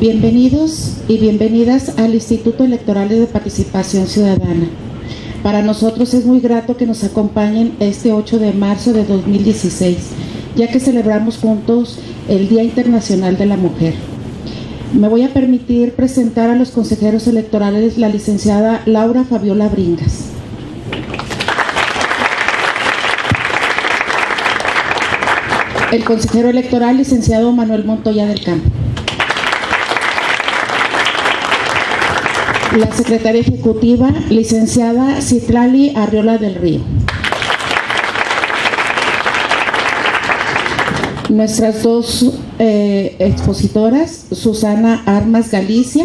Bienvenidos y bienvenidas al Instituto Electoral y de Participación Ciudadana. Para nosotros es muy grato que nos acompañen este 8 de marzo de 2016, ya que celebramos juntos el Día Internacional de la Mujer. Me voy a permitir presentar a los consejeros electorales la licenciada Laura Fabiola Bringas. El consejero electoral, licenciado Manuel Montoya del Campo. La secretaria ejecutiva, licenciada Citlali Arriola del Río. Nuestras dos expositoras, Susana Armas Galicia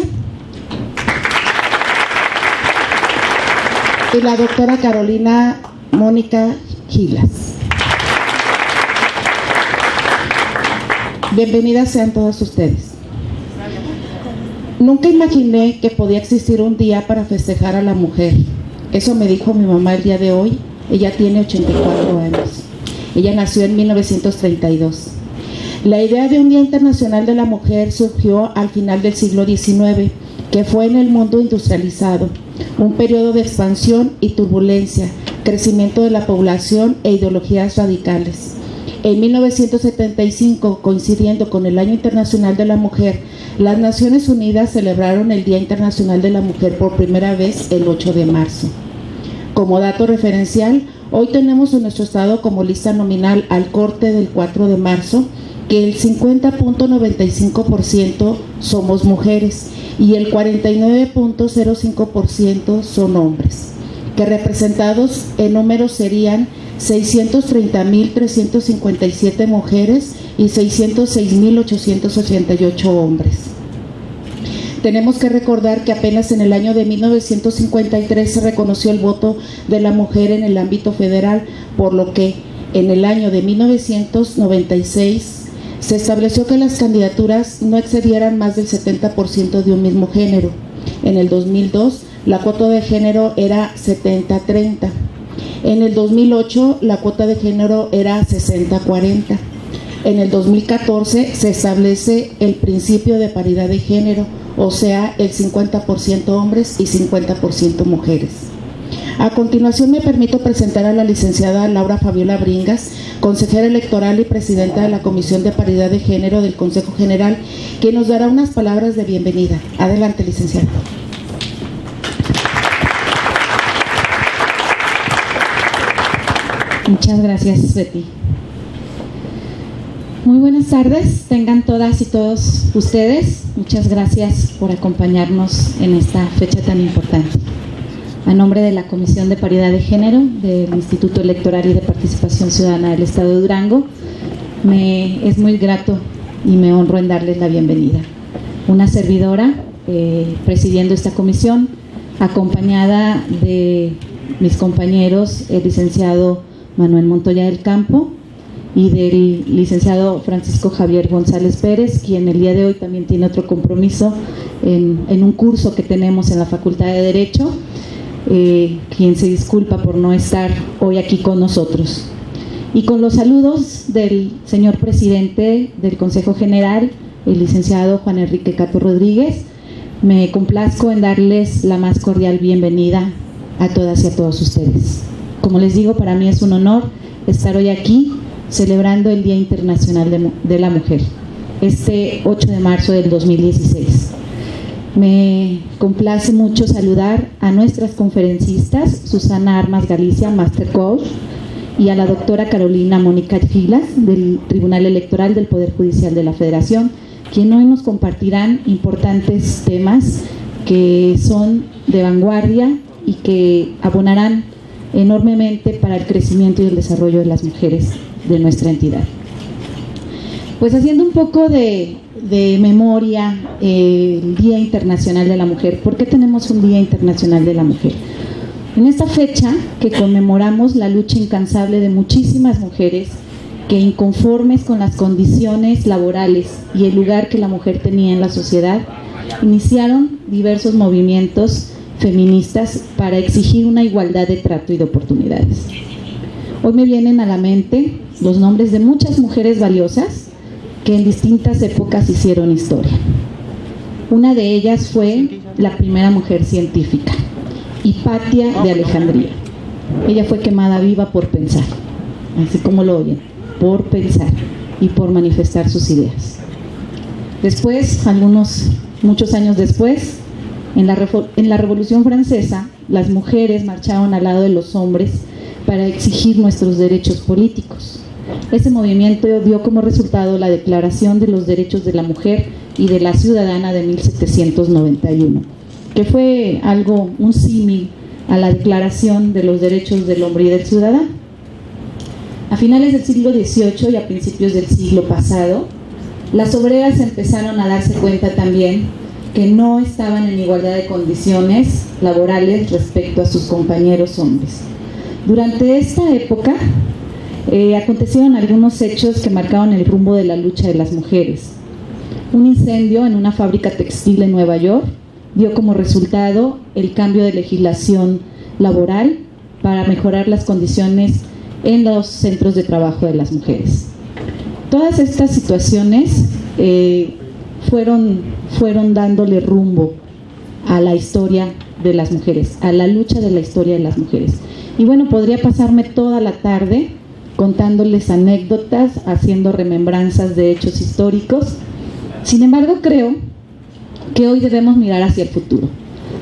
y la doctora Carolina Mónica Gilas. Bienvenidas sean todas ustedes. Nunca imaginé que podía existir un día para festejar a la mujer. Eso me dijo mi mamá el día de hoy. Ella tiene 84 años. Ella nació en 1932. La idea de un Día Internacional de la Mujer surgió al final del siglo XIX, que fue en el mundo industrializado, un periodo de expansión y turbulencia, crecimiento de la población e ideologías radicales. En 1975, coincidiendo con el Año Internacional de la Mujer, las Naciones Unidas celebraron el Día Internacional de la Mujer por primera vez el 8 de marzo. Como dato referencial, hoy tenemos en nuestro estado como lista nominal al corte del 4 de marzo que el 50.95% somos mujeres y el 49.05% son hombres, que representados en números serían 630.357 mujeres y 606.888 hombres. Tenemos que recordar que apenas en el año de 1953 se reconoció el voto de la mujer en el ámbito federal, por lo que en el año de 1996 se estableció que las candidaturas no excedieran más del 70% de un mismo género. En el 2002 la cuota de género era 70-30. En el 2008 la cuota de género era 60-40. En el 2014 se establece el principio de paridad de género, o sea, el 50% hombres y 50% mujeres. A continuación me permito presentar a la licenciada Laura Fabiola Bringas, consejera electoral y presidenta de la Comisión de Paridad de Género del Consejo General, que nos dará unas palabras de bienvenida. Adelante, licenciada. Muchas gracias, Betty. Muy buenas tardes, tengan todas y todos ustedes. Muchas gracias por acompañarnos en esta fecha tan importante. A nombre de la Comisión de Paridad de Género del Instituto Electoral y de Participación Ciudadana del Estado de Durango, me es muy grato y me honro en darles la bienvenida. Una servidora presidiendo esta comisión, acompañada de mis compañeros, el licenciado Manuel Montoya del Campo y del licenciado Francisco Javier González Pérez, quien el día de hoy también tiene otro compromiso en un curso que tenemos en la Facultad de Derecho, quien se disculpa por no estar hoy aquí con nosotros. Y con los saludos del señor presidente del Consejo General, el licenciado Juan Enrique Cato Rodríguez, me complazco en darles la más cordial bienvenida a todas y a todos ustedes. Como les digo, para mí es un honor estar hoy aquí celebrando el Día Internacional de la Mujer, este 8 de marzo del 2016. Me complace mucho saludar a nuestras conferencistas, Susana Armas Galicia, Master Coach, y a la doctora Carolina Mónica Gilas, del Tribunal Electoral del Poder Judicial de la Federación, quien hoy nos compartirán importantes temas que son de vanguardia y que abonarán enormemente para el crecimiento y el desarrollo de las mujeres de nuestra entidad. Pues haciendo un poco de memoria, el Día Internacional de la Mujer. ¿Por qué tenemos un Día Internacional de la Mujer? En esta fecha que conmemoramos la lucha incansable de muchísimas mujeres que, inconformes con las condiciones laborales y el lugar que la mujer tenía en la sociedad, iniciaron diversos movimientos feministas para exigir una igualdad de trato y de oportunidades. Hoy me vienen a la mente los nombres de muchas mujeres valiosas que en distintas épocas hicieron historia. Una de ellas fue la primera mujer científica, Hipatia de Alejandría. Ella fue quemada viva por pensar, así como lo oyen, por pensar y por manifestar sus ideas. Después, muchos años después, en la Revolución Francesa, las mujeres marcharon al lado de los hombres para exigir nuestros derechos políticos. Ese movimiento dio como resultado la Declaración de los Derechos de la Mujer y de la Ciudadana de 1791, que fue un símil a la Declaración de los Derechos del Hombre y del Ciudadano. A finales del siglo XVIII y a principios del siglo pasado, las obreras empezaron a darse cuenta también que no estaban en igualdad de condiciones laborales respecto a sus compañeros hombres. Durante esta época acontecieron algunos hechos que marcaron el rumbo de la lucha de las mujeres. Un incendio en una fábrica textil en Nueva York dio como resultado el cambio de legislación laboral para mejorar las condiciones en los centros de trabajo de las mujeres. Todas estas situaciones fueron dándole rumbo a la historia de las mujeres, a la lucha de la historia de las mujeres. Y bueno, podría pasarme toda la tarde contándoles anécdotas, haciendo remembranzas de hechos históricos. Sin embargo, creo que hoy debemos mirar hacia el futuro,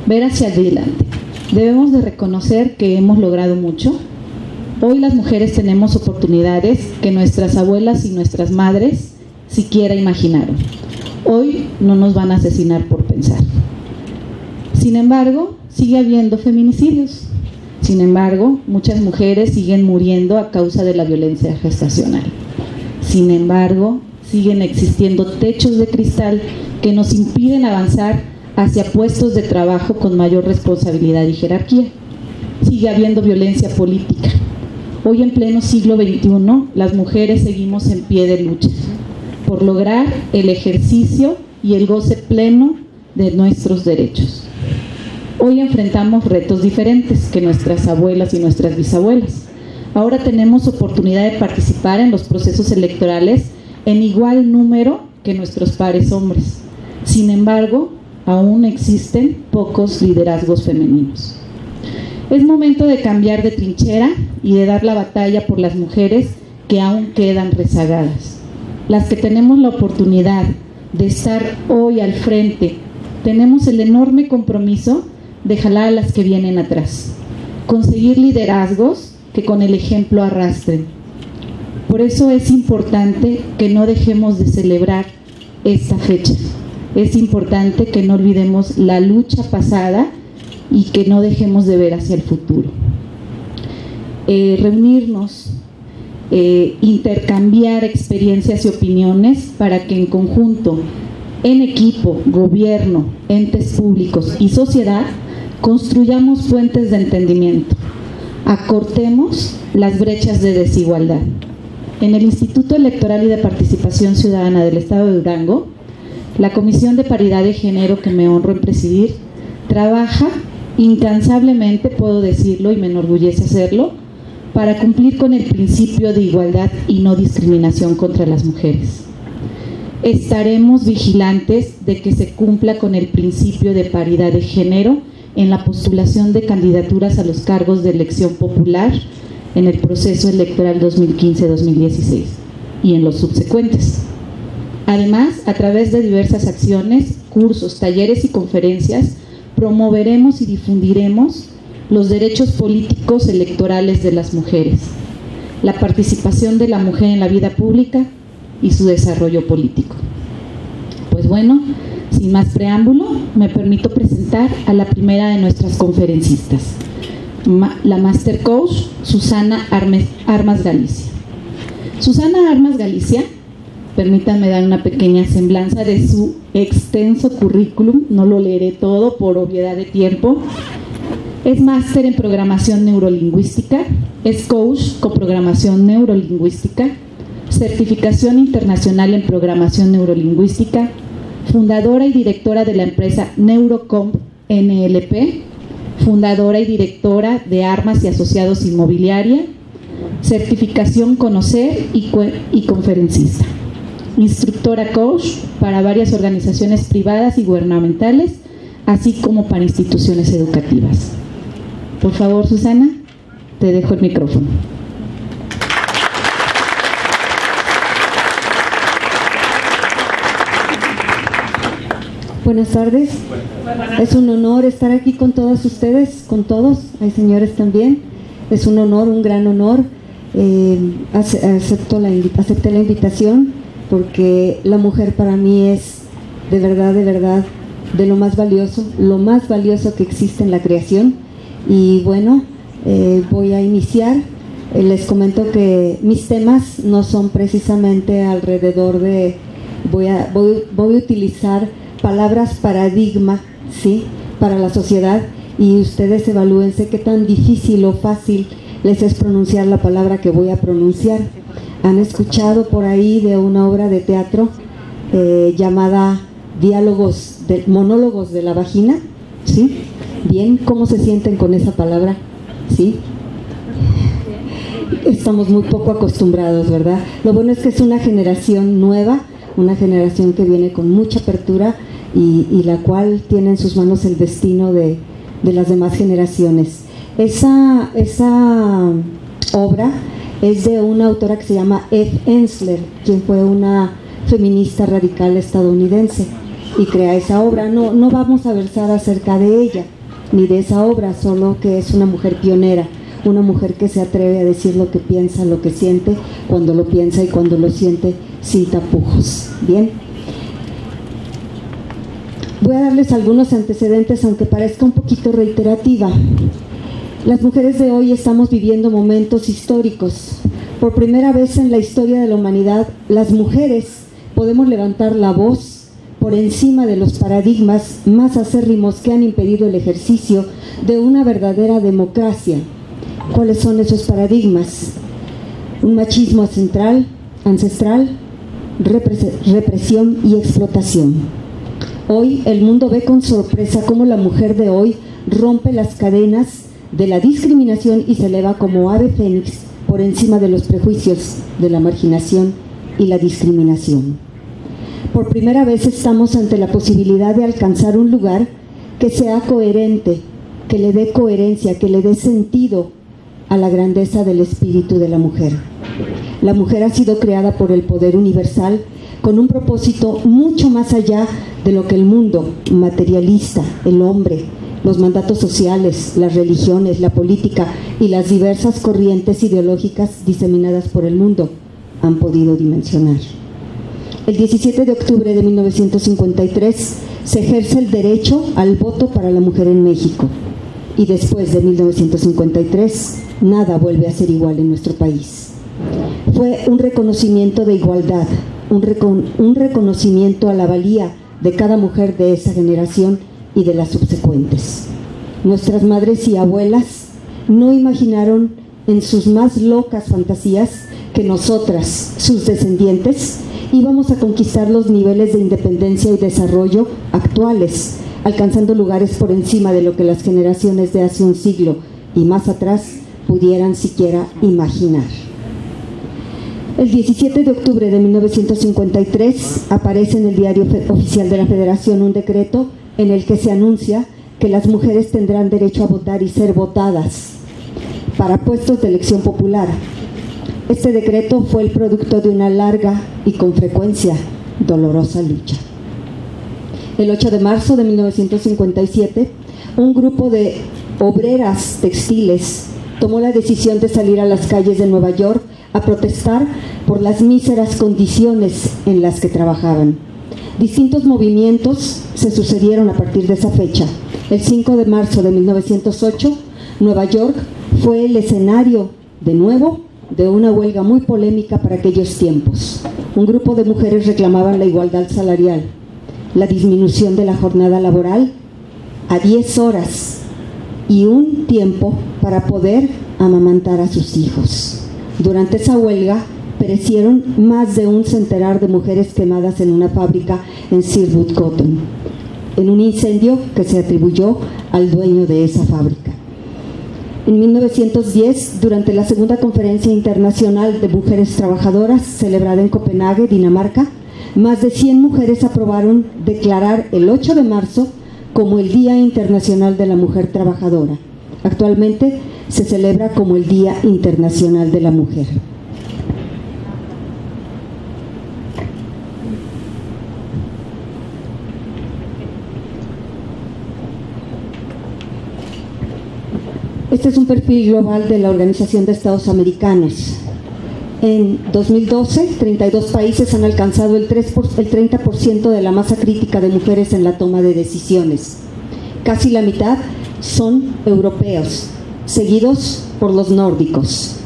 ver hacia adelante. Debemos de reconocer que hemos logrado mucho. Hoy las mujeres tenemos oportunidades que nuestras abuelas y nuestras madres siquiera imaginaron. Hoy no nos van a asesinar por pensar. Sin embargo, sigue habiendo feminicidios. Sin embargo, muchas mujeres siguen muriendo a causa de la violencia gestacional. Sin embargo, siguen existiendo techos de cristal que nos impiden avanzar hacia puestos de trabajo con mayor responsabilidad y jerarquía. Sigue habiendo violencia política. Hoy, en pleno siglo XXI, las mujeres seguimos en pie de lucha por lograr el ejercicio y el goce pleno de nuestros derechos. Hoy enfrentamos retos diferentes que nuestras abuelas y nuestras bisabuelas. Ahora tenemos oportunidad de participar en los procesos electorales en igual número que nuestros pares hombres. Sin embargo, aún existen pocos liderazgos femeninos. Es momento de cambiar de trinchera y de dar la batalla por las mujeres que aún quedan rezagadas. Las que tenemos la oportunidad de estar hoy al frente, tenemos el enorme compromiso de jalar a las que vienen atrás, conseguir liderazgos que con el ejemplo arrastren. Por eso es importante que no dejemos de celebrar esta fecha. Es importante que no olvidemos la lucha pasada y que no dejemos de ver hacia el futuro. Reunirnos, intercambiar experiencias y opiniones para que en conjunto, en equipo, gobierno, entes públicos y sociedad, construyamos puentes de entendimiento, acortemos las brechas de desigualdad. En el Instituto Electoral y de Participación Ciudadana del Estado de Durango, la Comisión de Paridad de Género, que me honro en presidir, trabaja incansablemente, puedo decirlo y me enorgullece hacerlo, para cumplir con el principio de igualdad y no discriminación contra las mujeres. Estaremos vigilantes de que se cumpla con el principio de paridad de género en la postulación de candidaturas a los cargos de elección popular en el proceso electoral 2015-2016 y en los subsecuentes. Además, a través de diversas acciones, cursos, talleres y conferencias, promoveremos y difundiremos los derechos políticos electorales de las mujeres, la participación de la mujer en la vida pública y su desarrollo político. Pues bueno, sin más preámbulo, me permito presentar a la primera de nuestras conferencistas, la Master Coach Susana Armas Galicia. Susana Armas Galicia, permítanme dar una pequeña semblanza de su extenso currículum, no lo leeré todo por obviedad de tiempo. Es máster en programación neurolingüística, es coach con programación neurolingüística, certificación internacional en programación neurolingüística, fundadora y directora de la empresa Neurocomp NLP, fundadora y directora de Armas y Asociados Inmobiliaria, certificación Conocer y conferencista. instructora coach para varias organizaciones privadas y gubernamentales, así como para instituciones educativas. Por favor, Susana, te dejo el micrófono. Buenas tardes. Es un honor estar aquí con todas ustedes, con todos, hay señores también. Es un honor, un gran honor. Acepté la invitación porque la mujer para mí es de verdad, de lo más valioso que existe en la creación. Y bueno, voy a iniciar. Les comento que mis temas no son precisamente alrededor de, voy a utilizar palabras paradigma, ¿sí?, para la sociedad, y ustedes evalúense qué tan difícil o fácil les es pronunciar la palabra que voy a pronunciar. ¿Han escuchado por ahí de una obra de teatro llamada Monólogos de la Vagina? ¿Sí? Bien, ¿cómo se sienten con esa palabra? ¿Sí? Estamos muy poco acostumbrados, ¿verdad? Lo bueno es que es una generación nueva, una generación que viene con mucha apertura y la cual tiene en sus manos el destino de las demás generaciones. Esa obra es de una autora que se llama Eve Ensler, quien fue una feminista radical estadounidense, y crea esa obra. No vamos a versar acerca de ella, ni de esa obra, solo que es una mujer pionera, una mujer que se atreve a decir lo que piensa, lo que siente, cuando lo piensa y cuando lo siente, sin tapujos. Bien. Voy a darles algunos antecedentes, aunque parezca un poquito reiterativa. Las mujeres de hoy estamos viviendo momentos históricos. Por primera vez en la historia de la humanidad, las mujeres podemos levantar la voz por encima de los paradigmas más acérrimos que han impedido el ejercicio de una verdadera democracia. ¿Cuáles son esos paradigmas? Un machismo ancestral, represión y explotación. Hoy el mundo ve con sorpresa cómo la mujer de hoy rompe las cadenas de la discriminación y se eleva como ave fénix por encima de los prejuicios, de la marginación y la discriminación. Por primera vez estamos ante la posibilidad de alcanzar un lugar que sea coherente, que le dé coherencia, que le dé sentido a la grandeza del espíritu de la mujer. La mujer ha sido creada por el poder universal con un propósito mucho más allá de lo que el mundo materialista, el hombre, los mandatos sociales, las religiones, la política y las diversas corrientes ideológicas diseminadas por el mundo han podido dimensionar. El 17 de octubre de 1953 se ejerce el derecho al voto para la mujer en México, y después de 1953 nada vuelve a ser igual en nuestro país. Fue un reconocimiento de igualdad, un reconocimiento a la valía de cada mujer de esa generación y de las subsecuentes. Nuestras madres y abuelas no imaginaron en sus más locas fantasías que nosotras, sus descendientes, íbamos a conquistar los niveles de independencia y desarrollo actuales, alcanzando lugares por encima de lo que las generaciones de hace un siglo y más atrás pudieran siquiera imaginar. El 17 de octubre de 1953 aparece en el Diario Oficial de la Federación un decreto en el que se anuncia que las mujeres tendrán derecho a votar y ser votadas para puestos de elección popular. Este decreto fue el producto de una larga y con frecuencia dolorosa lucha. El 8 de marzo de 1957, un grupo de obreras textiles tomó la decisión de salir a las calles de Nueva York a protestar por las míseras condiciones en las que trabajaban. Distintos movimientos se sucedieron a partir de esa fecha. El 5 de marzo de 1908, Nueva York fue el escenario, de nuevo, de una huelga muy polémica para aquellos tiempos. Un grupo de mujeres reclamaban la igualdad salarial, la disminución de la jornada laboral a 10 horas y un tiempo para poder amamantar a sus hijos. Durante esa huelga perecieron más de un centenar de mujeres quemadas en una fábrica en Sherwood Cotton, en un incendio que se atribuyó al dueño de esa fábrica. En 1910, durante la segunda conferencia internacional de mujeres trabajadoras celebrada en Copenhague, Dinamarca, más de 100 mujeres aprobaron declarar el 8 de marzo como el Día Internacional de la Mujer Trabajadora. Actualmente se celebra como el Día Internacional de la Mujer. Este es un perfil global de la Organización de Estados Americanos. En 2012, 32 países han alcanzado el 30% de la masa crítica de mujeres en la toma de decisiones. Casi la mitad son europeos, seguidos por los nórdicos.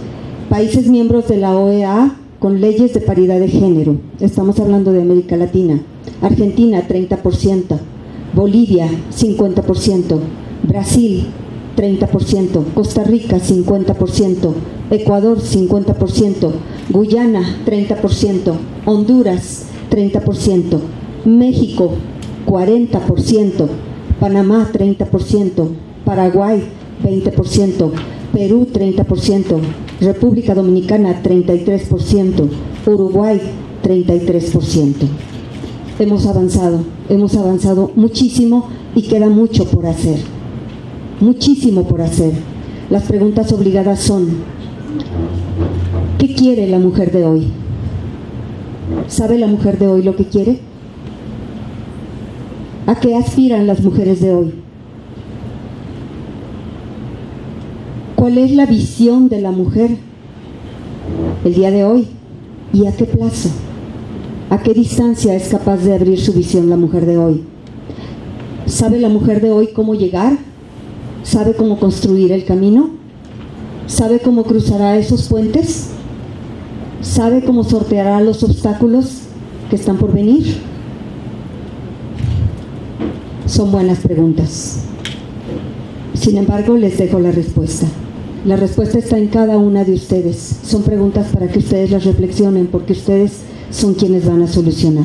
Países miembros de la OEA con leyes de paridad de género. Estamos hablando de América Latina. Argentina, 30%. Bolivia, 50%. Brasil, 30%, Costa Rica 50%, Ecuador 50%, Guyana 30%, Honduras 30%, México 40%, Panamá 30%, Paraguay 20%, Perú 30%, República Dominicana 33%, Uruguay 33%. Hemos avanzado muchísimo y queda mucho por hacer. Muchísimo por hacer. Las preguntas obligadas son: ¿qué quiere la mujer de hoy? ¿Sabe la mujer de hoy lo que quiere? ¿A qué aspiran las mujeres de hoy? ¿Cuál es la visión de la mujer el día de hoy? ¿Y a qué plazo? ¿A qué distancia es capaz de abrir su visión la mujer de hoy? ¿Sabe la mujer de hoy cómo llegar? ¿Sabe cómo construir el camino? ¿Sabe cómo cruzará esos puentes? ¿Sabe cómo sorteará los obstáculos que están por venir? Son buenas preguntas. Sin embargo, les dejo la respuesta. La respuesta está en cada una de ustedes. Son preguntas para que ustedes las reflexionen, porque ustedes son quienes van a solucionar.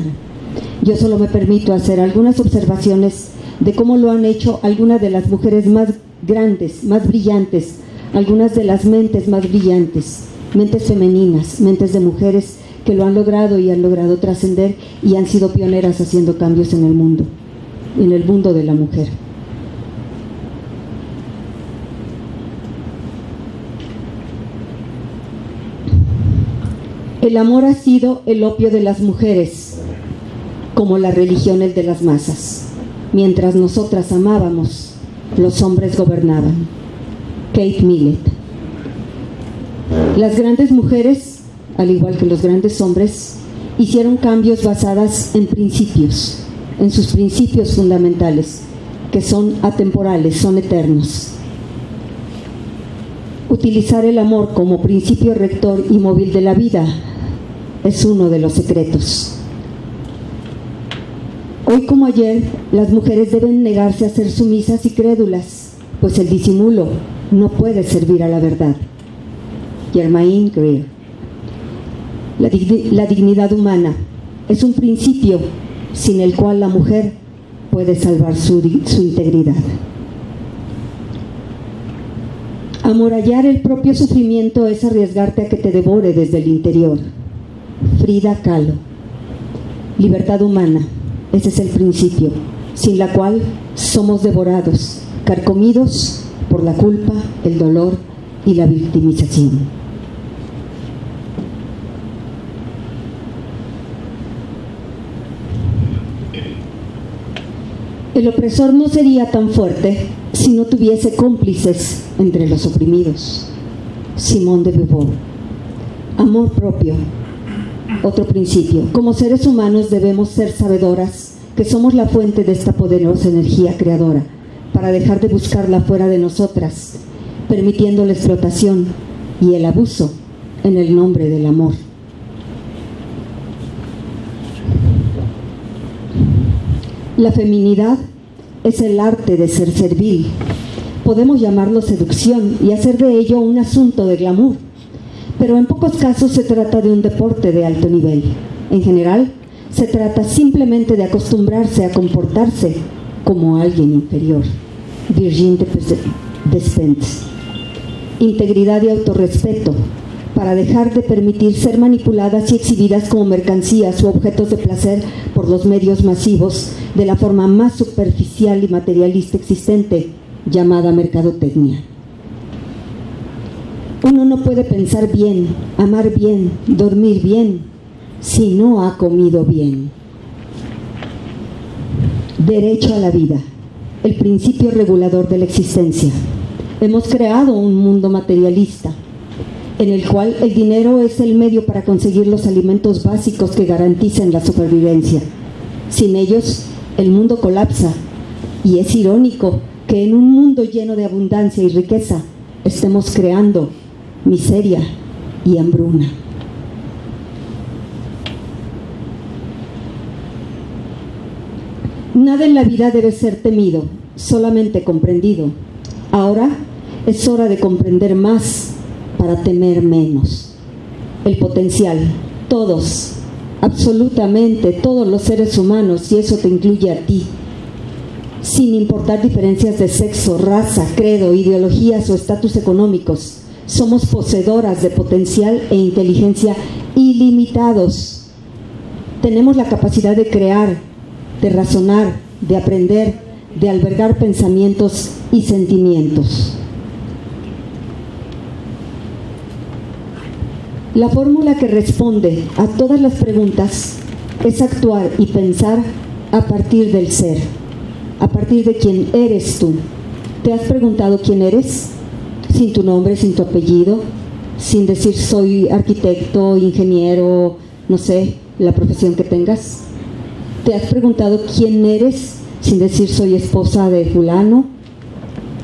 Yo solo me permito hacer algunas observaciones de cómo lo han hecho algunas de las mujeres más grandes, más brillantes, algunas de las mentes más brillantes, mentes femeninas, mentes de mujeres que lo han logrado y han logrado trascender y han sido pioneras haciendo cambios en el mundo de la mujer. El amor ha sido el opio de las mujeres, como la religión el de las masas. Mientras nosotras amábamos, los hombres gobernaban. Kate Millett. Las grandes mujeres, al igual que los grandes hombres, hicieron cambios basados en principios, en sus principios fundamentales, que son atemporales, son eternos. Utilizar el amor como principio rector y móvil de la vida es uno de los secretos. Hoy como ayer, las mujeres deben negarse a ser sumisas y crédulas, pues el disimulo no puede servir a la verdad. Germaine Greer. La dignidad humana es un principio sin el cual la mujer puede salvar su integridad. Amurallar el propio sufrimiento es arriesgarte a que te devore desde el interior. Frida Kahlo. Libertad humana. Ese es el principio, sin la cual somos devorados, carcomidos por la culpa, el dolor y la victimización. El opresor no sería tan fuerte si no tuviese cómplices entre los oprimidos. Simone de Beauvoir. Amor propio. Otro principio. Como seres humanos debemos ser sabedoras que somos la fuente de esta poderosa energía creadora, para dejar de buscarla fuera de nosotras, permitiendo la explotación y el abuso en el nombre del amor. La feminidad es el arte de ser servil. Podemos llamarlo seducción y hacer de ello un asunto de glamour, pero en pocos casos se trata de un deporte de alto nivel. En general, se trata simplemente de acostumbrarse a comportarse como alguien inferior. Virginie Despentes. Integridad y autorrespeto para dejar de permitir ser manipuladas y exhibidas como mercancías o objetos de placer por los medios masivos de la forma más superficial y materialista existente, llamada mercadotecnia. Uno no puede pensar bien, amar bien, dormir bien, si no ha comido bien. Derecho a la vida, el principio regulador de la existencia. Hemos creado un mundo materialista, en el cual el dinero es el medio para conseguir los alimentos básicos que garanticen la supervivencia. Sin ellos, el mundo colapsa, y es irónico que en un mundo lleno de abundancia y riqueza estemos creando miseria y hambruna. Nada en la vida debe ser temido, solamente comprendido. Ahora es hora de comprender más para temer menos. El potencial, todos, absolutamente todos los seres humanos, y eso te incluye a ti, sin importar diferencias de sexo, raza, credo, ideologías o estatus económicos, somos poseedoras de potencial e inteligencia ilimitados. Tenemos la capacidad de crear, de razonar, de aprender, de albergar pensamientos y sentimientos. La fórmula que responde a todas las preguntas es actuar y pensar a partir del ser, a partir de quién eres tú. ¿Te has preguntado quién eres? Sin tu nombre, sin tu apellido, sin decir soy arquitecto, ingeniero, no sé, la profesión que tengas. ¿Te has preguntado quién eres sin decir soy esposa de fulano,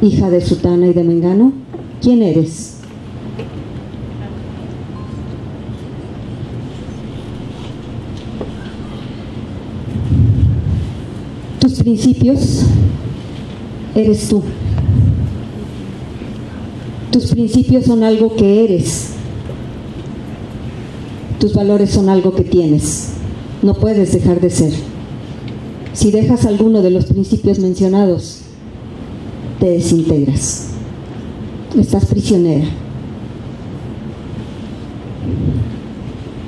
hija de sutana y de mengano? ¿Quién eres? Tus principios eres tú. Tus principios son algo que eres. Tus valores son algo que tienes. No puedes dejar de ser. Si dejas alguno de los principios mencionados, te desintegras. Estás prisionera.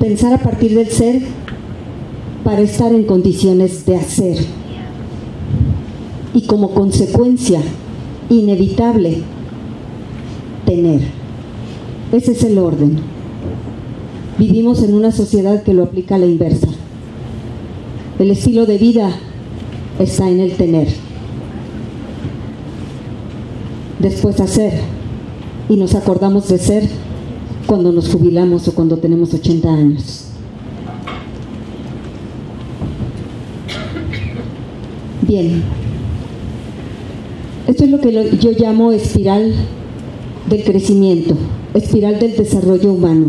Pensar a partir del ser para estar en condiciones de hacer. Y como consecuencia inevitable, tener. Ese es el orden. Vivimos en una sociedad que lo aplica a la inversa. El estilo de vida está en el tener. Después hacer. Y nos acordamos de ser cuando nos jubilamos o cuando tenemos 80 años. Bien. Esto es lo que yo llamo espiral del crecimiento, espiral del desarrollo humano.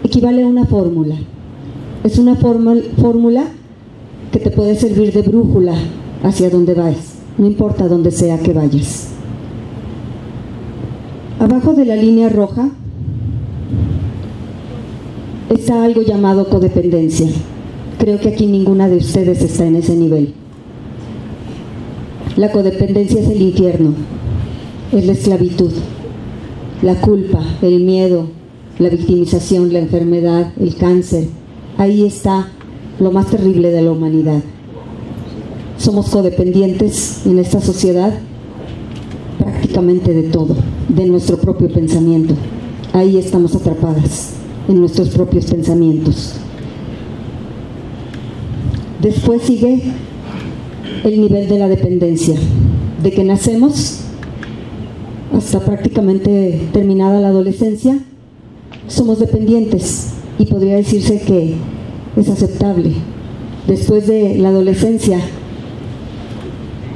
Equivale a una fórmula. Es una fórmula que te puede servir de brújula hacia donde vas, no importa dónde sea que vayas. Abajo de la línea roja está algo llamado codependencia. Creo que aquí ninguna de ustedes está en ese nivel. La codependencia es el infierno, es la esclavitud, la culpa, el miedo, la victimización, la enfermedad, el cáncer. Ahí está lo más terrible de la humanidad. Somos codependientes en esta sociedad prácticamente de todo, de nuestro propio pensamiento. Ahí estamos atrapadas, en nuestros propios pensamientos. Después sigue el nivel de la dependencia, de que nacemos hasta prácticamente terminada la adolescencia, somos dependientes y podría decirse que es aceptable. Después de la adolescencia,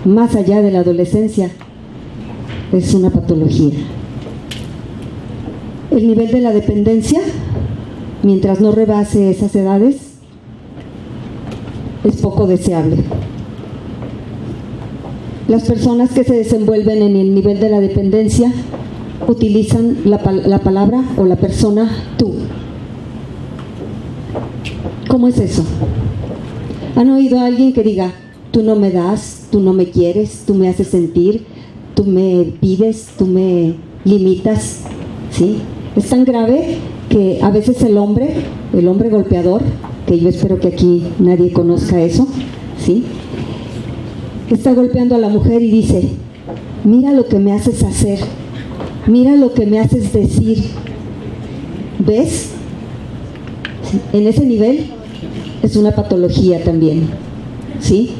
más allá de la adolescencia, es una patología. El nivel de la dependencia, mientras no rebase esas edades, es poco deseable. Las personas que se desenvuelven en el nivel de la dependencia utilizan la palabra o la persona tú. ¿Cómo es eso? ¿Han oído a alguien que diga, tú no me das, tú no me quieres, tú me haces sentir, tú me pides, tú me limitas? ¿Sí? Es tan grave que que a veces el hombre golpeador, que yo espero que aquí nadie conozca eso, ¿sí?, está golpeando a la mujer y dice: mira lo que me haces hacer, mira lo que me haces decir. ¿Ves? ¿Sí? En ese nivel es una patología también, ¿sí?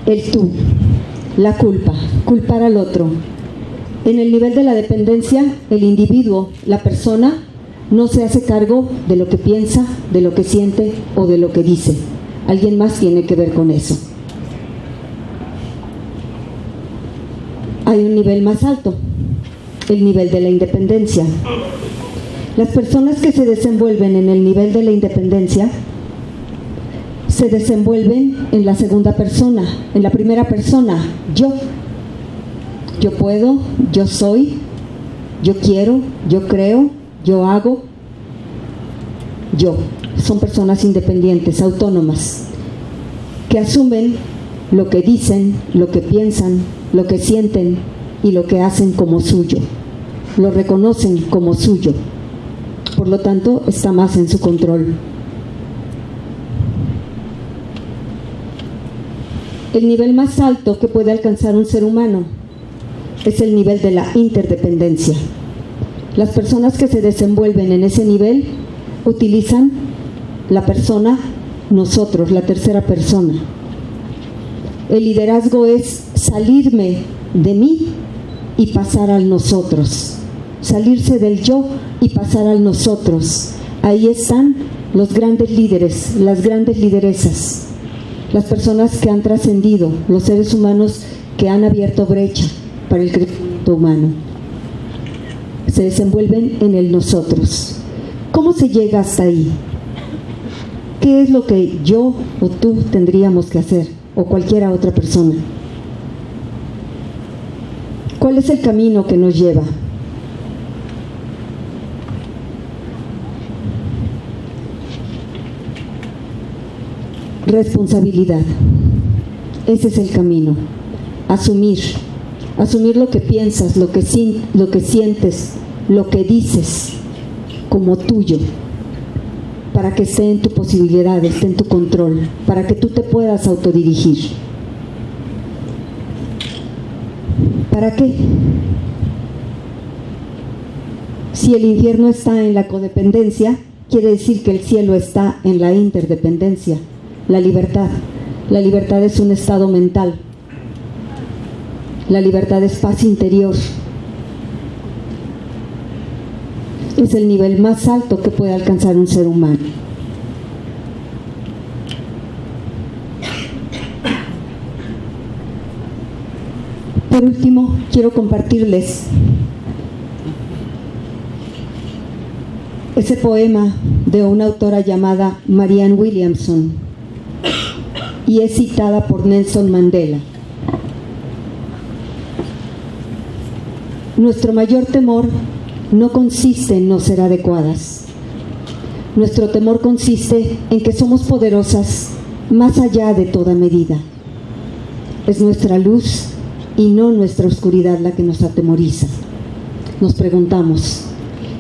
El tú, la culpa, culpar al otro. En el nivel de la dependencia, el individuo, la persona, no se hace cargo de lo que piensa, de lo que siente o de lo que dice. Alguien más tiene que ver con eso. Hay un nivel más alto, el nivel de la independencia. Las personas que se desenvuelven en el nivel de la independencia se desenvuelven en la segunda persona, en la primera persona, yo. Yo puedo, yo soy, yo quiero, yo creo, yo hago, yo. Son personas independientes, autónomas, que asumen lo que dicen, lo que piensan, lo que sienten y lo que hacen como suyo. Lo reconocen como suyo. Por lo tanto, está más en su control. El nivel más alto que puede alcanzar un ser humano es el nivel de la interdependencia. Las personas que se desenvuelven en ese nivel utilizan la persona, nosotros, la tercera persona. El liderazgo es salirme de mí y pasar al nosotros. Salirse del yo y pasar al nosotros. Ahí están los grandes líderes, las grandes lideresas, las personas que han trascendido, los seres humanos que han abierto brecha para el crecimiento humano. Se desenvuelven en el nosotros. ¿Cómo se llega hasta ahí? ¿Qué es lo que yo o tú tendríamos que hacer, o cualquier otra persona? ¿Cuál es el camino que nos lleva? Responsabilidad. Ese es el camino. Asumir lo que piensas, lo que sientes, lo que dices como tuyo, para que esté en tu posibilidad, esté en tu control, para que tú te puedas autodirigir. ¿Para qué? Si el infierno está en la codependencia, quiere decir que el cielo está en la interdependencia, la libertad. La libertad es un estado mental. La libertad es paz interior. Es el nivel más alto que puede alcanzar un ser humano. Por último, quiero compartirles ese poema de una autora llamada Marianne Williamson, y es citada por Nelson Mandela. Nuestro mayor temor no consiste en no ser adecuadas. Nuestro temor consiste en que somos poderosas más allá de toda medida. Es nuestra luz y no nuestra oscuridad la que nos atemoriza. Nos preguntamos: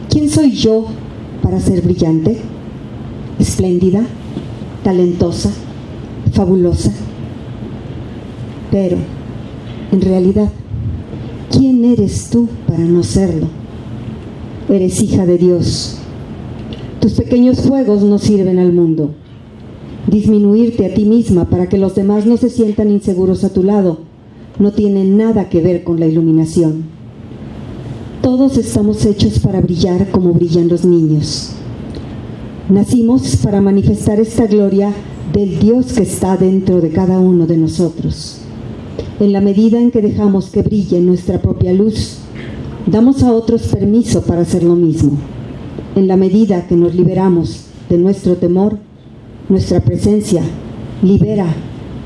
¿quién soy yo para ser brillante, espléndida, talentosa, fabulosa? Pero, en realidad, ¿quién eres tú para no serlo? Eres hija de Dios. Tus pequeños fuegos no sirven al mundo. Disminuirte a ti misma para que los demás no se sientan inseguros a tu lado no tiene nada que ver con la iluminación. Todos estamos hechos para brillar como brillan los niños. Nacimos para manifestar esta gloria del Dios que está dentro de cada uno de nosotros. En la medida en que dejamos que brille nuestra propia luz, damos a otros permiso para hacer lo mismo. En la medida que nos liberamos de nuestro temor, nuestra presencia libera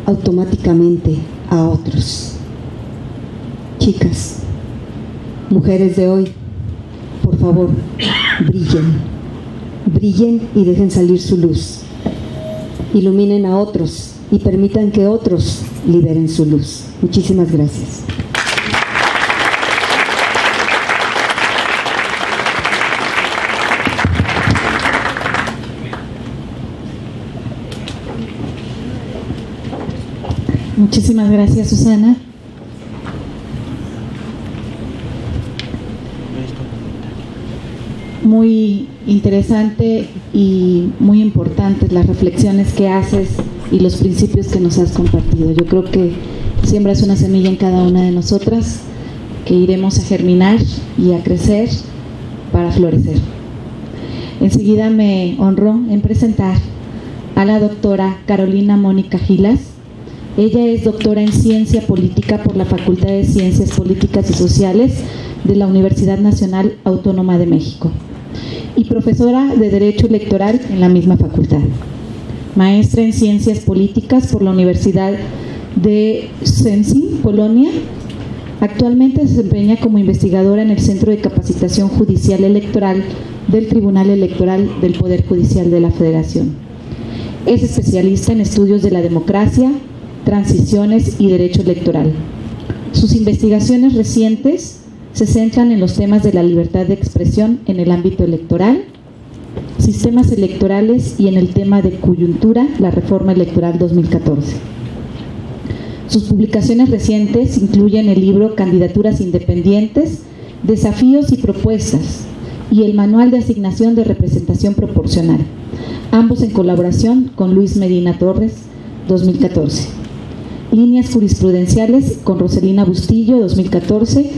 automáticamente a otros. Chicas, mujeres de hoy, por favor, brillen y dejen salir su luz. Iluminen a otros y permitan que otros liberen su luz. Muchísimas gracias. Muchísimas gracias, Susana. Muy interesante y muy importantes las reflexiones que haces y los principios que nos has compartido. Yo creo que siembras una semilla en cada una de nosotras que iremos a germinar y a crecer para florecer. Enseguida me honro en presentar a la doctora Carolina Mónica Gilas. Ella es doctora en Ciencia Política por la Facultad de Ciencias Políticas y Sociales de la Universidad Nacional Autónoma de México y profesora de Derecho Electoral en la misma facultad. Maestra en Ciencias Políticas por la Universidad de Szczecin, Polonia. Actualmente se desempeña como investigadora en el Centro de Capacitación Judicial Electoral del Tribunal Electoral del Poder Judicial de la Federación. Es especialista en estudios de la democracia, transiciones y derecho electoral. Sus investigaciones recientes se centran en los temas de la libertad de expresión en el ámbito electoral, sistemas electorales y en el tema de coyuntura, la reforma electoral 2014. Sus publicaciones recientes incluyen el libro Candidaturas Independientes, Desafíos y Propuestas y el Manual de Asignación de Representación Proporcional, ambos en colaboración con Luis Medina Torres, 2014. Líneas jurisprudenciales con Roselina Bustillo, 2014,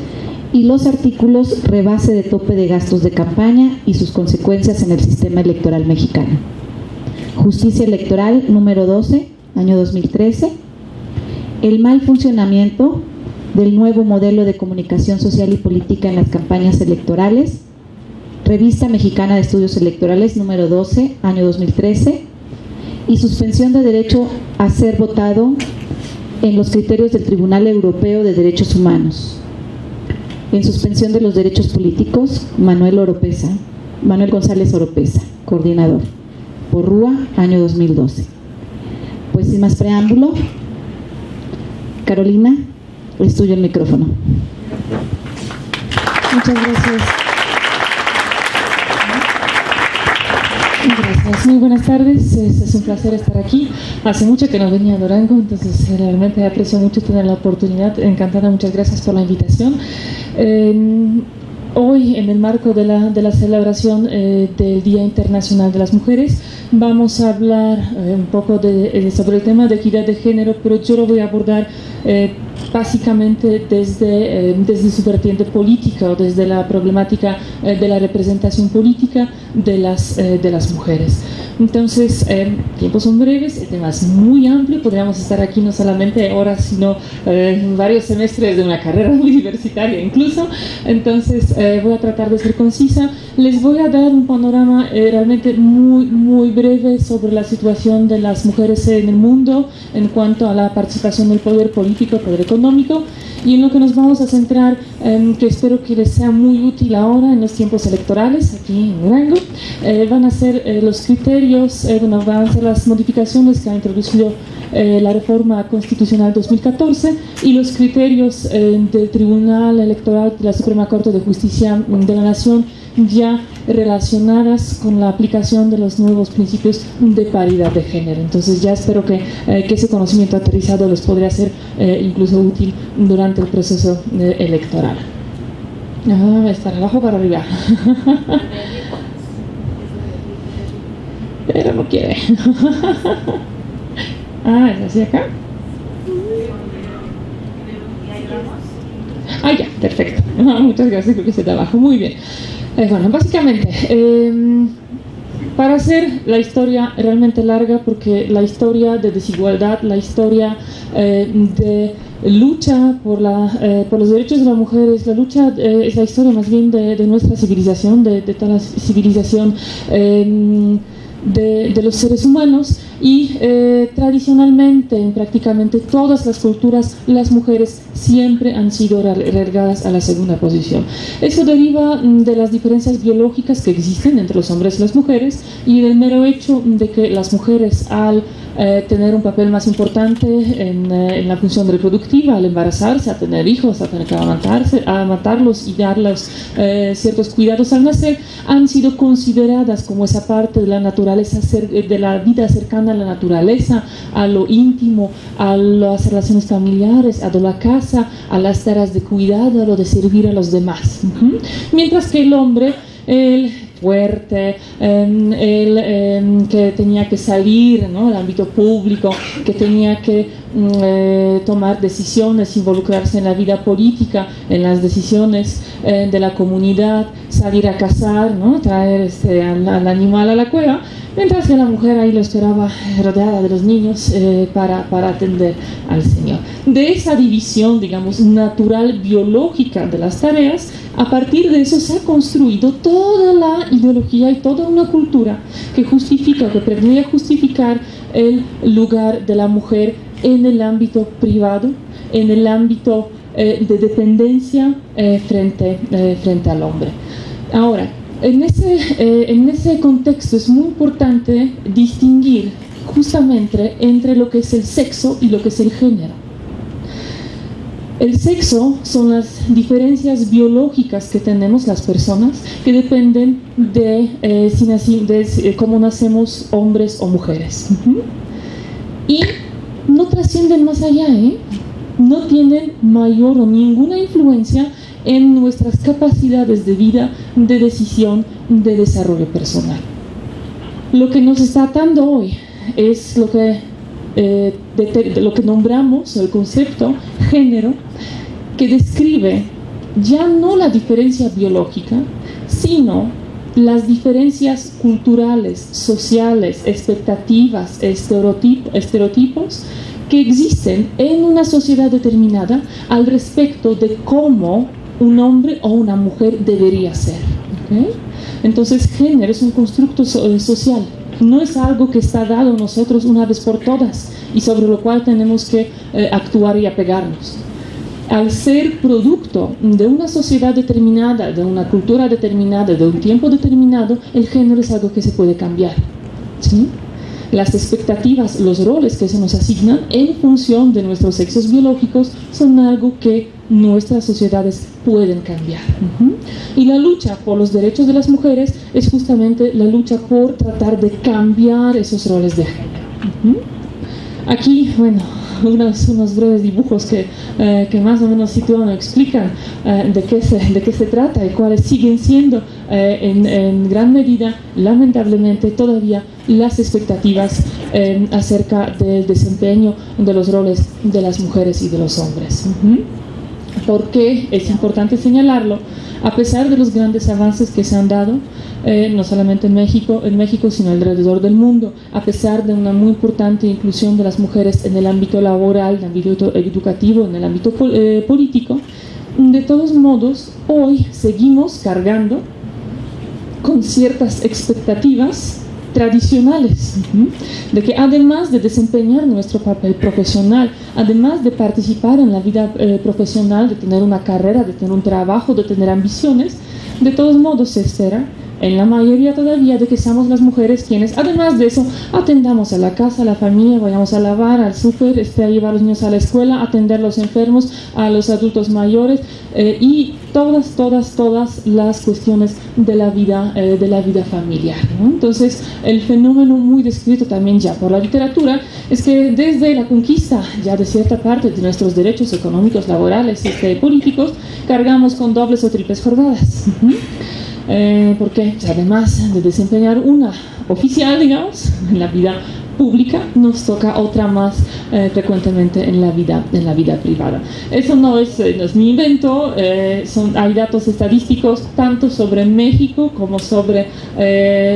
y los artículos Rebase de tope de gastos de campaña y sus consecuencias en el sistema electoral mexicano. Justicia Electoral número 12, año 2013. El mal funcionamiento del nuevo modelo de comunicación social y política en las campañas electorales. Revista Mexicana de Estudios Electorales número 12, año 2013. Y suspensión de derecho a ser votado en los criterios del Tribunal Europeo de Derechos Humanos. En suspensión de los derechos políticos, Manuel González Oropesa, coordinador, por Rúa, año 2012. Pues sin más preámbulo, Carolina, es tuyo el micrófono. Muchas gracias. Gracias, muy buenas tardes, es un placer estar aquí. Hace mucho que no venía a Durango, entonces realmente aprecio mucho tener la oportunidad. Encantada, muchas gracias por la invitación. Hoy, en el marco de la celebración del Día Internacional de las Mujeres, vamos a hablar un poco sobre el tema de equidad de género, pero yo lo voy a abordar básicamente desde su vertiente política o desde la problemática de la representación política de las mujeres. Entonces, tiempos son breves, el tema es muy amplio, podríamos estar aquí no solamente horas, sino varios semestres de una carrera universitaria incluso. Entonces, voy a tratar de ser concisa. Les voy a dar un panorama realmente muy breve sobre la situación de las mujeres en el mundo en cuanto a la participación del poder político, poder económico, y en lo que nos vamos a centrar, que espero que les sea muy útil ahora en los tiempos electorales aquí en Durango, van a ser los criterios, van a ser las modificaciones que ha introducido la reforma constitucional 2014 y los criterios del Tribunal Electoral de la Suprema Corte de Justicia de la Nación, ya relacionadas con la aplicación de los nuevos principios de paridad de género. Entonces ya espero que ese conocimiento aterrizado les podría ser incluso útil durante el proceso electoral. Estar abajo para arriba. Pero no quiere. ¿Es hacia acá? Ya, perfecto. Muchas gracias, creo que se de abajo. Muy bien. Bueno, básicamente, para hacer la historia realmente larga, porque la historia de desigualdad, la historia de lucha por los derechos de las mujeres, la lucha es la historia más bien de nuestra civilización, de toda la civilización de los seres humanos, y tradicionalmente en prácticamente todas las culturas las mujeres siempre han sido relegadas a la segunda posición. Eso deriva de las diferencias biológicas que existen entre los hombres y las mujeres y del mero hecho de que las mujeres, al tener un papel más importante en la función reproductiva, al embarazarse, a tener hijos, a tener que amamantarlos y darles ciertos cuidados al nacer, han sido consideradas como esa parte de la naturaleza, de la vida cercana cercana a la naturaleza, a lo íntimo, a las relaciones familiares, a la casa, a las tareas de cuidado, a lo de servir a los demás. Mientras que el hombre, el fuerte, que tenía que salir, ¿no?, al ámbito público, que tenía que tomar decisiones, involucrarse en la vida política, en las decisiones de la comunidad, salir a cazar, ¿no?, traer al animal a la cueva, mientras que la mujer ahí lo esperaba rodeada de los niños para atender al Señor. De esa división, digamos, natural, biológica de las tareas, a partir de eso se ha construido toda la ideología y toda una cultura que justifica, que pretende justificar el lugar de la mujer en el ámbito privado, en el ámbito de dependencia frente al hombre. Ahora, en ese contexto es muy importante distinguir justamente entre lo que es el sexo y lo que es el género. El sexo son las diferencias biológicas que tenemos las personas, que dependen de cómo nacemos hombres o mujeres. Y no trascienden más allá, no tienen mayor o ninguna influencia en nuestras capacidades de vida, de decisión, de desarrollo personal. Lo que nos está atando hoy es lo que nombramos el concepto género, que describe ya no la diferencia biológica, sino las diferencias culturales, sociales, expectativas, estereotipos que existen en una sociedad determinada al respecto de cómo un hombre o una mujer debería ser. ¿Okay? Entonces, género es un constructo social. No es algo que está dado a nosotros una vez por todas y sobre lo cual tenemos que actuar y apegarnos. Al ser producto de una sociedad determinada, de una cultura determinada, de un tiempo determinado, el género es algo que se puede cambiar, ¿sí? Las expectativas, los roles que se nos asignan en función de nuestros sexos biológicos son algo que nuestras sociedades pueden cambiar. Y la lucha por los derechos de las mujeres es justamente la lucha por tratar de cambiar esos roles de género. Aquí, bueno, unos breves dibujos que más o menos sitúan o explican de qué se trata y cuáles siguen siendo en gran medida, lamentablemente, todavía las expectativas acerca del desempeño de los roles de las mujeres y de los hombres. Porque es importante señalarlo, a pesar de los grandes avances que se han dado, no solamente en México, sino alrededor del mundo, a pesar de una muy importante inclusión de las mujeres en el ámbito laboral, en el ámbito educativo, en el ámbito político, de todos modos, hoy seguimos cargando con ciertas expectativas tradicionales, de que además de desempeñar nuestro papel profesional, además de participar en la vida profesional, de tener una carrera, de tener un trabajo, de tener ambiciones, de todos modos se espera, en la mayoría todavía, de que seamos las mujeres quienes, además de eso, atendamos a la casa, a la familia, vayamos a lavar, al súper, a llevar a los niños a la escuela, atender a los enfermos, a los adultos mayores y todas las cuestiones de la vida familiar, ¿no? Entonces, el fenómeno muy descrito también ya por la literatura es que desde la conquista ya de cierta parte de nuestros derechos económicos, laborales y políticos, cargamos con dobles o triples jornadas. Porque además de desempeñar una oficial, digamos, en la vida pública, nos toca otra más frecuentemente en la vida privada. Eso no es mi invento, hay datos estadísticos tanto sobre México como sobre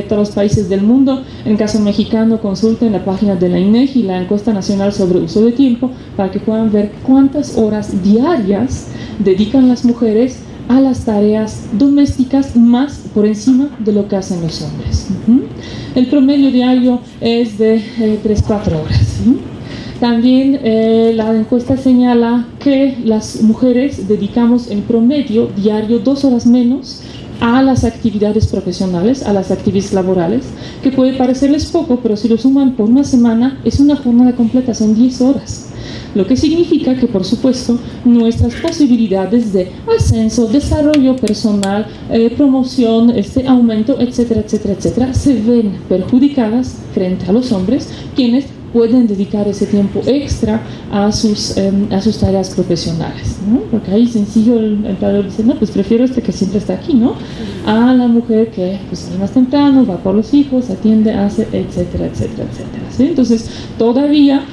todos los países del mundo. En caso mexicano, consulten la página de la INEGI, la encuesta nacional sobre uso de tiempo, para que puedan ver cuántas horas diarias dedican las mujeres a las tareas domésticas más por encima de lo que hacen los hombres. El promedio diario es de 3-4 horas. También la encuesta señala que las mujeres dedicamos en promedio diario 2 horas menos a las actividades profesionales, a las actividades laborales, que puede parecerles poco, pero si lo suman por una semana es una jornada completa, son 10 horas. lo que significa que, por supuesto, nuestras posibilidades de ascenso, desarrollo personal, promoción, aumento, etcétera, etcétera, etcétera, se ven perjudicadas frente a los hombres, quienes pueden dedicar ese tiempo extra a sus tareas profesionales, ¿no? Porque ahí sencillo el empleador dice, no, pues prefiero que siempre está aquí, ¿no? A la mujer que pues sale más temprano, va por los hijos, atiende, hace, etcétera, etcétera, etcétera, ¿sí? Entonces, todavía,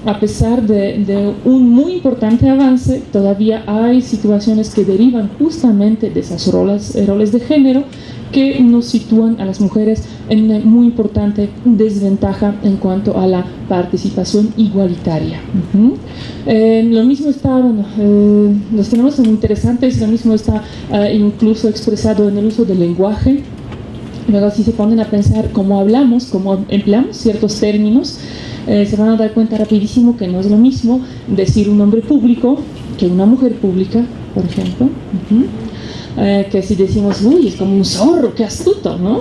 a pesar de un muy importante avance, todavía hay situaciones que derivan justamente de esas roles de género que nos sitúan a las mujeres en una muy importante desventaja en cuanto a la participación igualitaria. Lo mismo está, los tenemos muy interesantes, lo mismo está incluso expresado en el uso del lenguaje. Luego, si se ponen a pensar cómo hablamos, cómo empleamos ciertos términos, se van a dar cuenta rapidísimo que no es lo mismo decir un hombre público que una mujer pública, por ejemplo. Que si decimos, uy, es como un zorro, qué astuto, ¿no?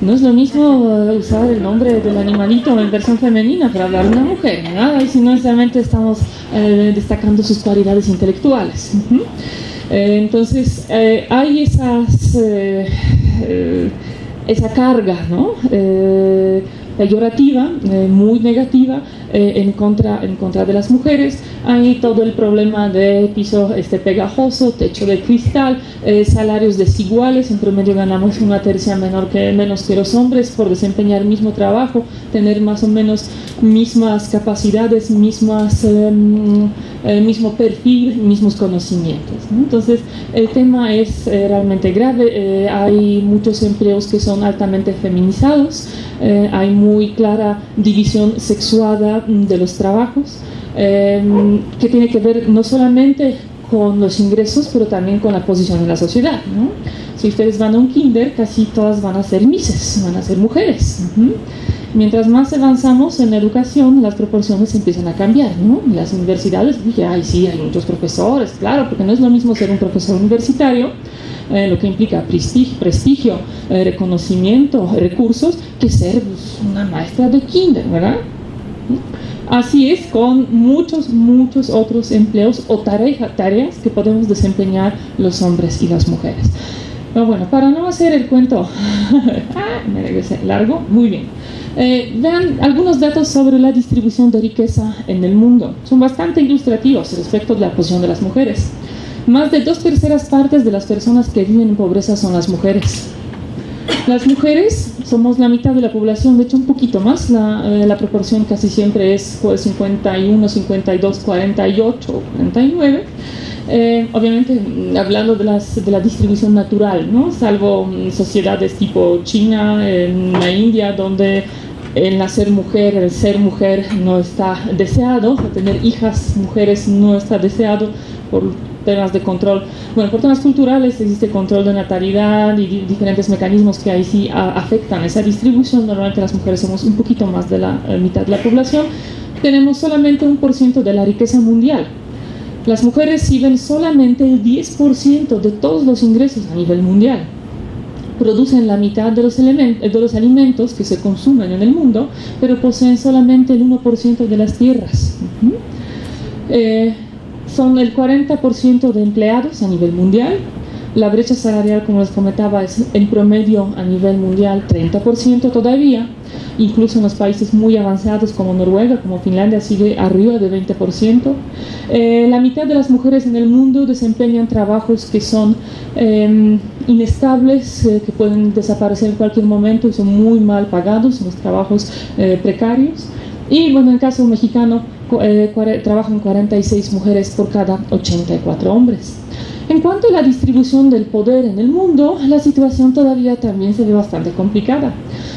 No es lo mismo usar el nombre del animalito en versión femenina para hablar de una mujer, ¿no? Y si no necesariamente estamos destacando sus cualidades intelectuales. Entonces, hay esa carga, ¿no? Peyorativa, muy negativa, en contra de las mujeres. Hay todo el problema de piso pegajoso, techo de cristal, salarios desiguales. En promedio ganamos una tercia menos que los hombres por desempeñar el mismo trabajo, tener más o menos mismas capacidades, mismo perfil, mismos conocimientos, ¿no? Entonces, el tema es realmente grave. Hay muchos empleos que son altamente feminizados, hay muy clara división sexuada de los trabajos, que tiene que ver no solamente con los ingresos, pero también con la posición en la sociedad, ¿no? Si ustedes van a un kinder, casi todas van a ser mises, van a ser mujeres. Mientras más avanzamos en la educación, las proporciones empiezan a cambiar, ¿no? Las universidades, sí, hay muchos profesores, claro, porque no es lo mismo ser un profesor universitario, lo que implica prestigio, reconocimiento, recursos, que ser una maestra de kinder, ¿verdad? Así es con muchos otros empleos o tareas que podemos desempeñar los hombres y las mujeres. Pero bueno, para no hacer el cuento me regresé largo, muy bien. Vean algunos datos sobre la distribución de riqueza en el mundo. Son bastante ilustrativos respecto de la posición de las mujeres. Más de 2/3 partes de las personas que viven en pobreza son las mujeres. Las mujeres somos la mitad de la población, de hecho un poquito más, la proporción casi siempre es 51, 52, 48 o 49. Obviamente hablando de la distribución natural, ¿no? Salvo sociedades tipo China, en la India, donde el ser mujer no está deseado, tener hijas mujeres no está deseado por temas de control, por temas culturales existe control de natalidad y diferentes mecanismos que ahí sí afectan esa distribución. Normalmente las mujeres somos un poquito más de la mitad de la población, tenemos solamente 1% de la riqueza mundial. Las mujeres reciben solamente el 10% de todos los ingresos a nivel mundial. Producen la mitad de los alimentos que se consumen en el mundo, pero poseen solamente el 1% de las tierras. Son el 40% de empleados a nivel mundial. La brecha salarial, como les comentaba, es en promedio a nivel mundial 30% todavía. Incluso en los países muy avanzados como Noruega, como Finlandia, sigue arriba de 20%. La mitad de las mujeres en el mundo desempeñan trabajos que son inestables, que pueden desaparecer en cualquier momento y son muy mal pagados, los trabajos precarios. Y en el caso mexicano trabajan 46 mujeres por cada 84 hombres. En cuanto a la distribución del poder en el mundo, la situación todavía también se ve bastante complicada.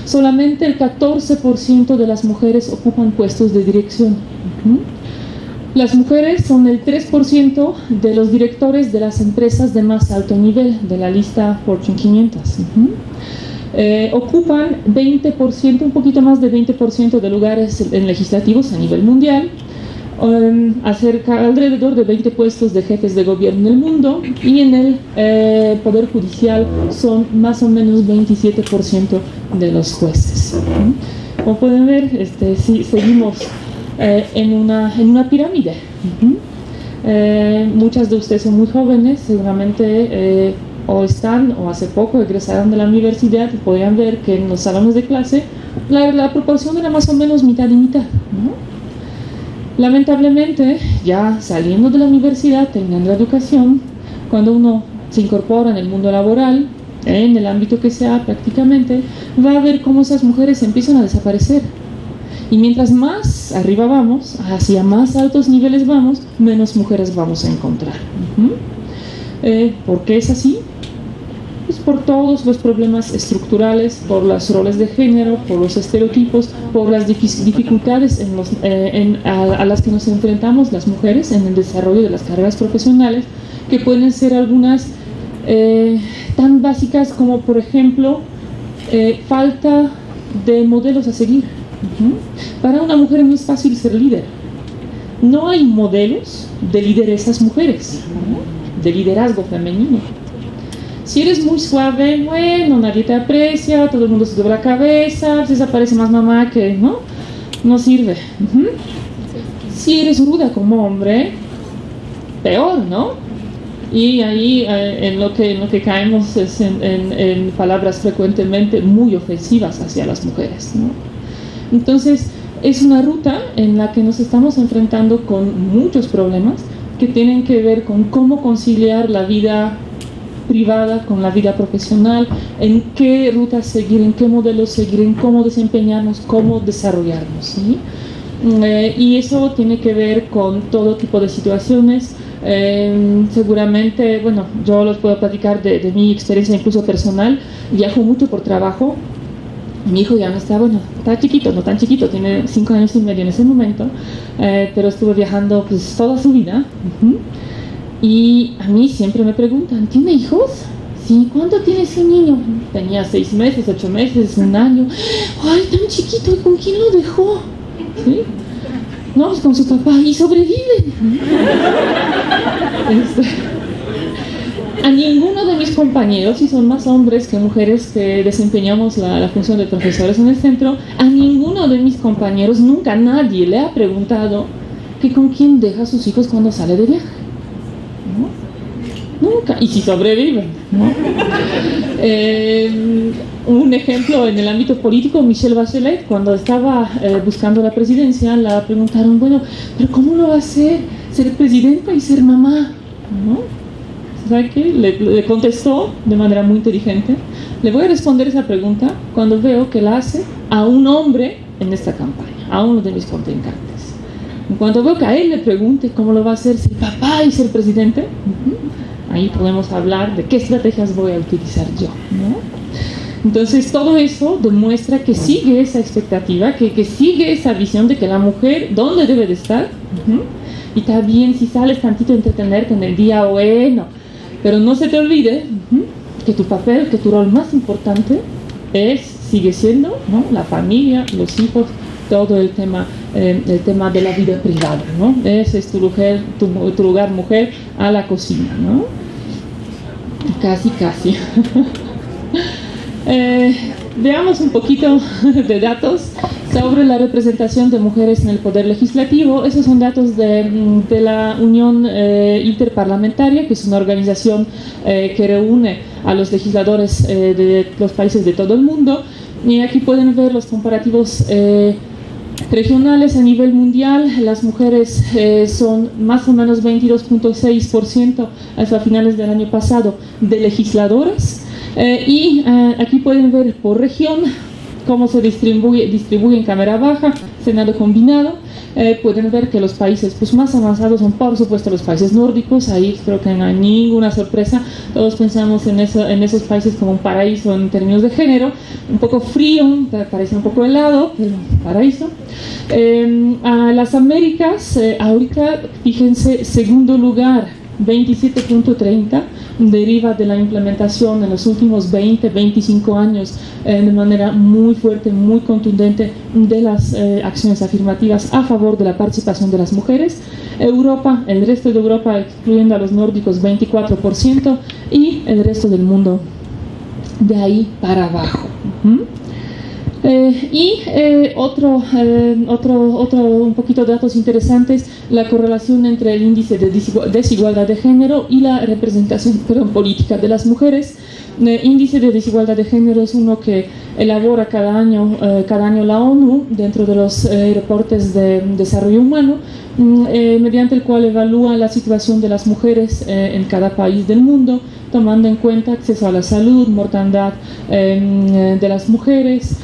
Solamente el 14% de las mujeres ocupan puestos de dirección. Las mujeres son el 3% de los directores de las empresas de más alto nivel de la lista Fortune 500. Ocupan 20%, un poquito más de 20% de lugares legislativos a nivel mundial. Alrededor de 20 puestos de jefes de gobierno en el mundo, y en el poder judicial son más o menos 27% de los jueces. Como pueden ver, seguimos en una pirámide. Muchas de ustedes son muy jóvenes, seguramente o están o hace poco egresaron de la universidad y podrían ver que en los salones de clase la proporción era más o menos mitad y mitad, ¿no? Lamentablemente, ya saliendo de la universidad, terminando la educación, cuando uno se incorpora en el mundo laboral, en el ámbito que sea prácticamente, va a ver cómo esas mujeres empiezan a desaparecer. Y mientras más arriba vamos, hacia más altos niveles vamos, menos mujeres vamos a encontrar. ¿Por qué es así? Pues por todos los problemas estructurales, por los roles de género, por los estereotipos, por las dificultades a las que nos enfrentamos las mujeres en el desarrollo de las carreras profesionales, que pueden ser algunas tan básicas como, por ejemplo, falta de modelos a seguir. Para una mujer no es fácil ser líder. No hay modelos de lideresas mujeres, ¿no? De liderazgo femenino. Si eres muy suave, bueno, nadie te aprecia, todo el mundo se dobla la cabeza, a veces parece más mamá que, ¿no? No sirve. Si eres ruda como hombre, peor, ¿no? Y ahí en lo que caemos es en palabras frecuentemente muy ofensivas hacia las mujeres, ¿no? Entonces, es una ruta en la que nos estamos enfrentando con muchos problemas que tienen que ver con cómo conciliar la vida privada con la vida profesional, en qué rutas seguir, en qué modelos seguir, en cómo desempeñarnos, cómo desarrollarnos, ¿sí? Y eso tiene que ver con todo tipo de situaciones. Seguramente, bueno, yo les puedo platicar de mi experiencia incluso personal. Viajo mucho por trabajo. Mi hijo ya no está, bueno, está chiquito, no tan chiquito, tiene 5 años y medio en ese momento, pero estuve viajando pues toda su vida. Y a mí siempre me preguntan, ¿tiene hijos? Sí, ¿cuánto tiene ese niño? Tenía 6 meses, 8 meses, 1 año. ¡Ay, tan chiquito! ¿Y con quién lo dejó? ¿Sí? No, pues con su papá. Y sobreviven. A ninguno de mis compañeros, y son más hombres que mujeres que desempeñamos la función de profesores en el centro, a ninguno de mis compañeros, nunca nadie le ha preguntado que con quién deja a sus hijos cuando sale de viaje. ¿No? Nunca. Y si sobreviven, ¿no? Un ejemplo en el ámbito político, Michelle Bachelet, cuando estaba buscando la presidencia, la preguntaron, bueno, pero ¿cómo lo va a hacer? Ser presidenta y ser mamá, ¿no? ¿Sabe qué? Le contestó de manera muy inteligente: le voy a responder esa pregunta cuando veo que la hace a un hombre en esta campaña, a uno de mis contrincantes. En cuanto veo que a él le pregunte cómo lo va a hacer ser papá y ser presidente, ahí podemos hablar de qué estrategias voy a utilizar yo, ¿no? Entonces todo eso demuestra que sigue esa expectativa, que sigue esa visión de que la mujer, ¿dónde debe de estar? Y está bien si sales tantito a entretenerte en el día, bueno, pero no se te olvide que tu papel, que tu rol más importante sigue siendo, ¿no?, la familia, los hijos, todo el tema de la vida privada, ¿no? Ese es tu lugar, mujer, a la cocina, ¿no? Casi. Veamos un poquito de datos sobre la representación de mujeres en el poder legislativo. Esos son datos de la Unión Interparlamentaria, que es una organización que reúne a los legisladores de los países de todo el mundo. Y aquí pueden ver los comparativos regionales a nivel mundial. Las mujeres son más o menos 22.6% hasta finales del año pasado de legisladoras. Y aquí pueden ver por región cómo se distribuye en cámara baja, Senado combinado. Pueden ver que los países pues, más avanzados son por supuesto los países nórdicos. Ahí creo que no hay ninguna sorpresa, todos pensamos en esos países como un paraíso en términos de género, un poco frío, parece un poco helado, pero paraíso. A las Américas, ahorita fíjense, segundo lugar, 27.30, deriva de la implementación en los últimos 20-25 años de manera muy fuerte, muy contundente de las acciones afirmativas a favor de la participación de las mujeres. Europa, el resto de Europa, excluyendo a los nórdicos, 24%, y el resto del mundo de ahí para abajo. Otro un poquito de datos interesantes, la correlación entre el índice de desigualdad de género y la representación política de las mujeres. El índice de desigualdad de género es uno que elabora cada año la ONU dentro de los reportes de desarrollo humano, mediante el cual evalúa la situación de las mujeres en cada país del mundo, tomando en cuenta acceso a la salud, mortandad de las mujeres,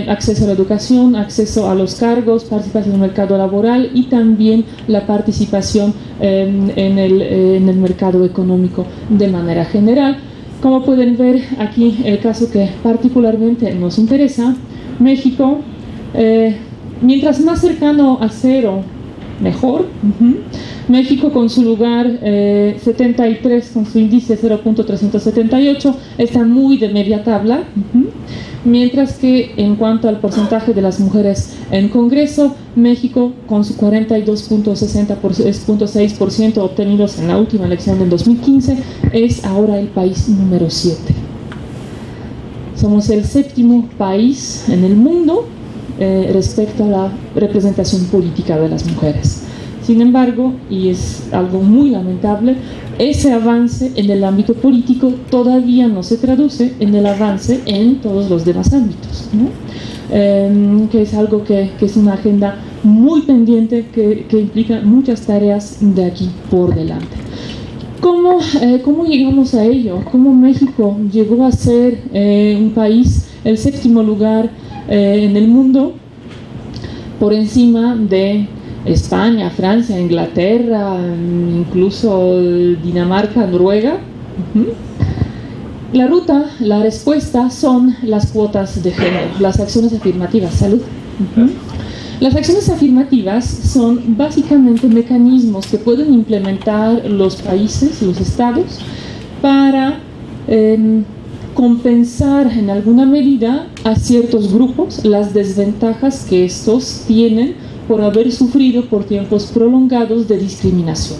acceso a la educación, acceso a los cargos, participación en el mercado laboral y también la participación en el mercado económico de manera general. Como pueden ver aquí, el caso que particularmente nos interesa, México, mientras más cercano a cero, mejor. México con su lugar 73, con su índice 0.378, está muy de media tabla, mientras que en cuanto al porcentaje de las mujeres en Congreso, México con su 42.6% obtenidos en la última elección del 2015, es ahora el país número 7. Somos el 7º país en el mundo respecto a la representación política de las mujeres. Sin embargo, y es algo muy lamentable, ese avance en el ámbito político todavía no se traduce en el avance en todos los demás ámbitos, ¿no? Que es algo que es una agenda muy pendiente que implica muchas tareas de aquí por delante. ¿Cómo llegamos a ello? ¿Cómo México llegó a ser un país, el 7º lugar en el mundo, por encima de España, Francia, Inglaterra, incluso Dinamarca, Noruega? La respuesta son las cuotas de género, las acciones afirmativas. Salud. Las acciones afirmativas son básicamente mecanismos que pueden implementar los países, los estados, para compensar en alguna medida a ciertos grupos las desventajas que estos tienen por haber sufrido por tiempos prolongados de discriminación.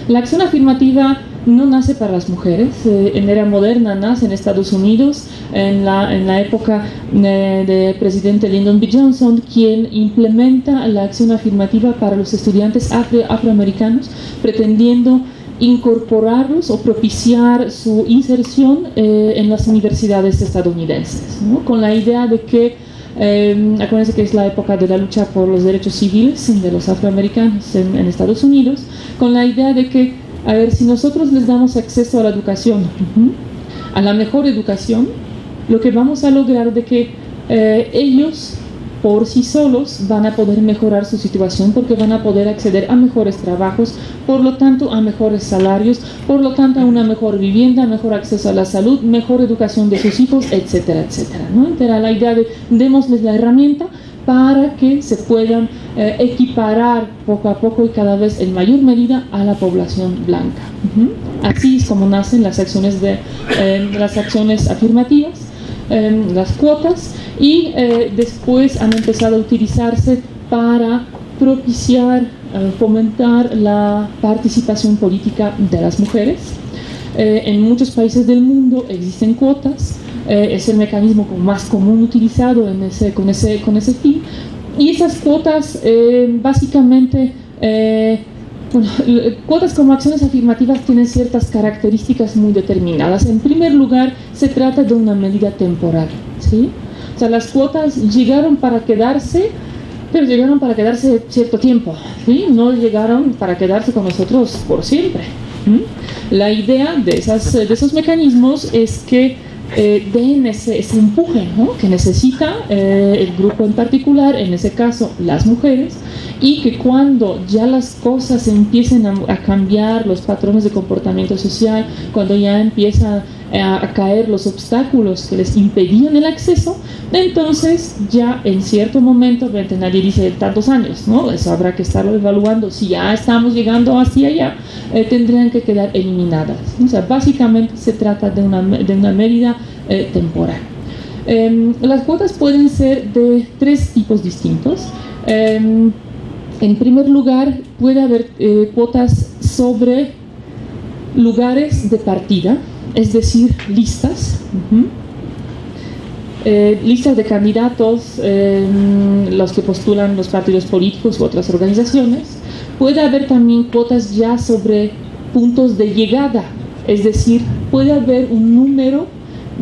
La acción afirmativa no nace para las mujeres. En era moderna nace en Estados Unidos, en la época del presidente Lyndon B. Johnson, quien implementa la acción afirmativa para los estudiantes afroamericanos, pretendiendo incorporarlos o propiciar su inserción en las universidades estadounidenses, ¿no? Con la idea de que acuérdense que es la época de la lucha por los derechos civiles de los afroamericanos en Estados Unidos, con la idea de que, a ver, si nosotros les damos acceso a la educación, a la mejor educación, lo que vamos a lograr de que ellos por sí solos van a poder mejorar su situación, porque van a poder acceder a mejores trabajos, por lo tanto a mejores salarios, por lo tanto a una mejor vivienda, mejor acceso a la salud, mejor educación de sus hijos, etcétera, etcétera, ¿no? Era la idea de démosles la herramienta para que se puedan equiparar poco a poco y cada vez en mayor medida a la población blanca. Así es como nacen las acciones afirmativas, las cuotas, y después han empezado a utilizarse para propiciar, fomentar la participación política de las mujeres. En muchos países del mundo existen cuotas, es el mecanismo más común utilizado con ese fin, y esas cuotas básicamente cuotas como acciones afirmativas tienen ciertas características muy determinadas. En primer lugar, se trata de una medida temporal, ¿sí? O sea, las cuotas llegaron para quedarse, pero llegaron para quedarse cierto tiempo, ¿sí? No llegaron para quedarse con nosotros por siempre. La idea de esos mecanismos es que den ese empuje, ¿no?, que necesita el grupo en particular, en ese caso las mujeres, y que cuando ya las cosas empiecen a cambiar, los patrones de comportamiento social, cuando ya empiezan a caer los obstáculos que les impedían el acceso, entonces ya en cierto momento, nadie dice tantos años, ¿no?, eso habrá que estarlo evaluando, si ya estamos llegando hacia allá, tendrían que quedar eliminadas. O sea, básicamente se trata de una medida temporal. Las cuotas pueden ser de tres tipos distintos. En primer lugar, puede haber cuotas sobre lugares de partida, es decir, listas. listas de candidatos, los que postulan los partidos políticos u otras organizaciones. Puede haber también cuotas ya sobre puntos de llegada, es decir, puede haber un número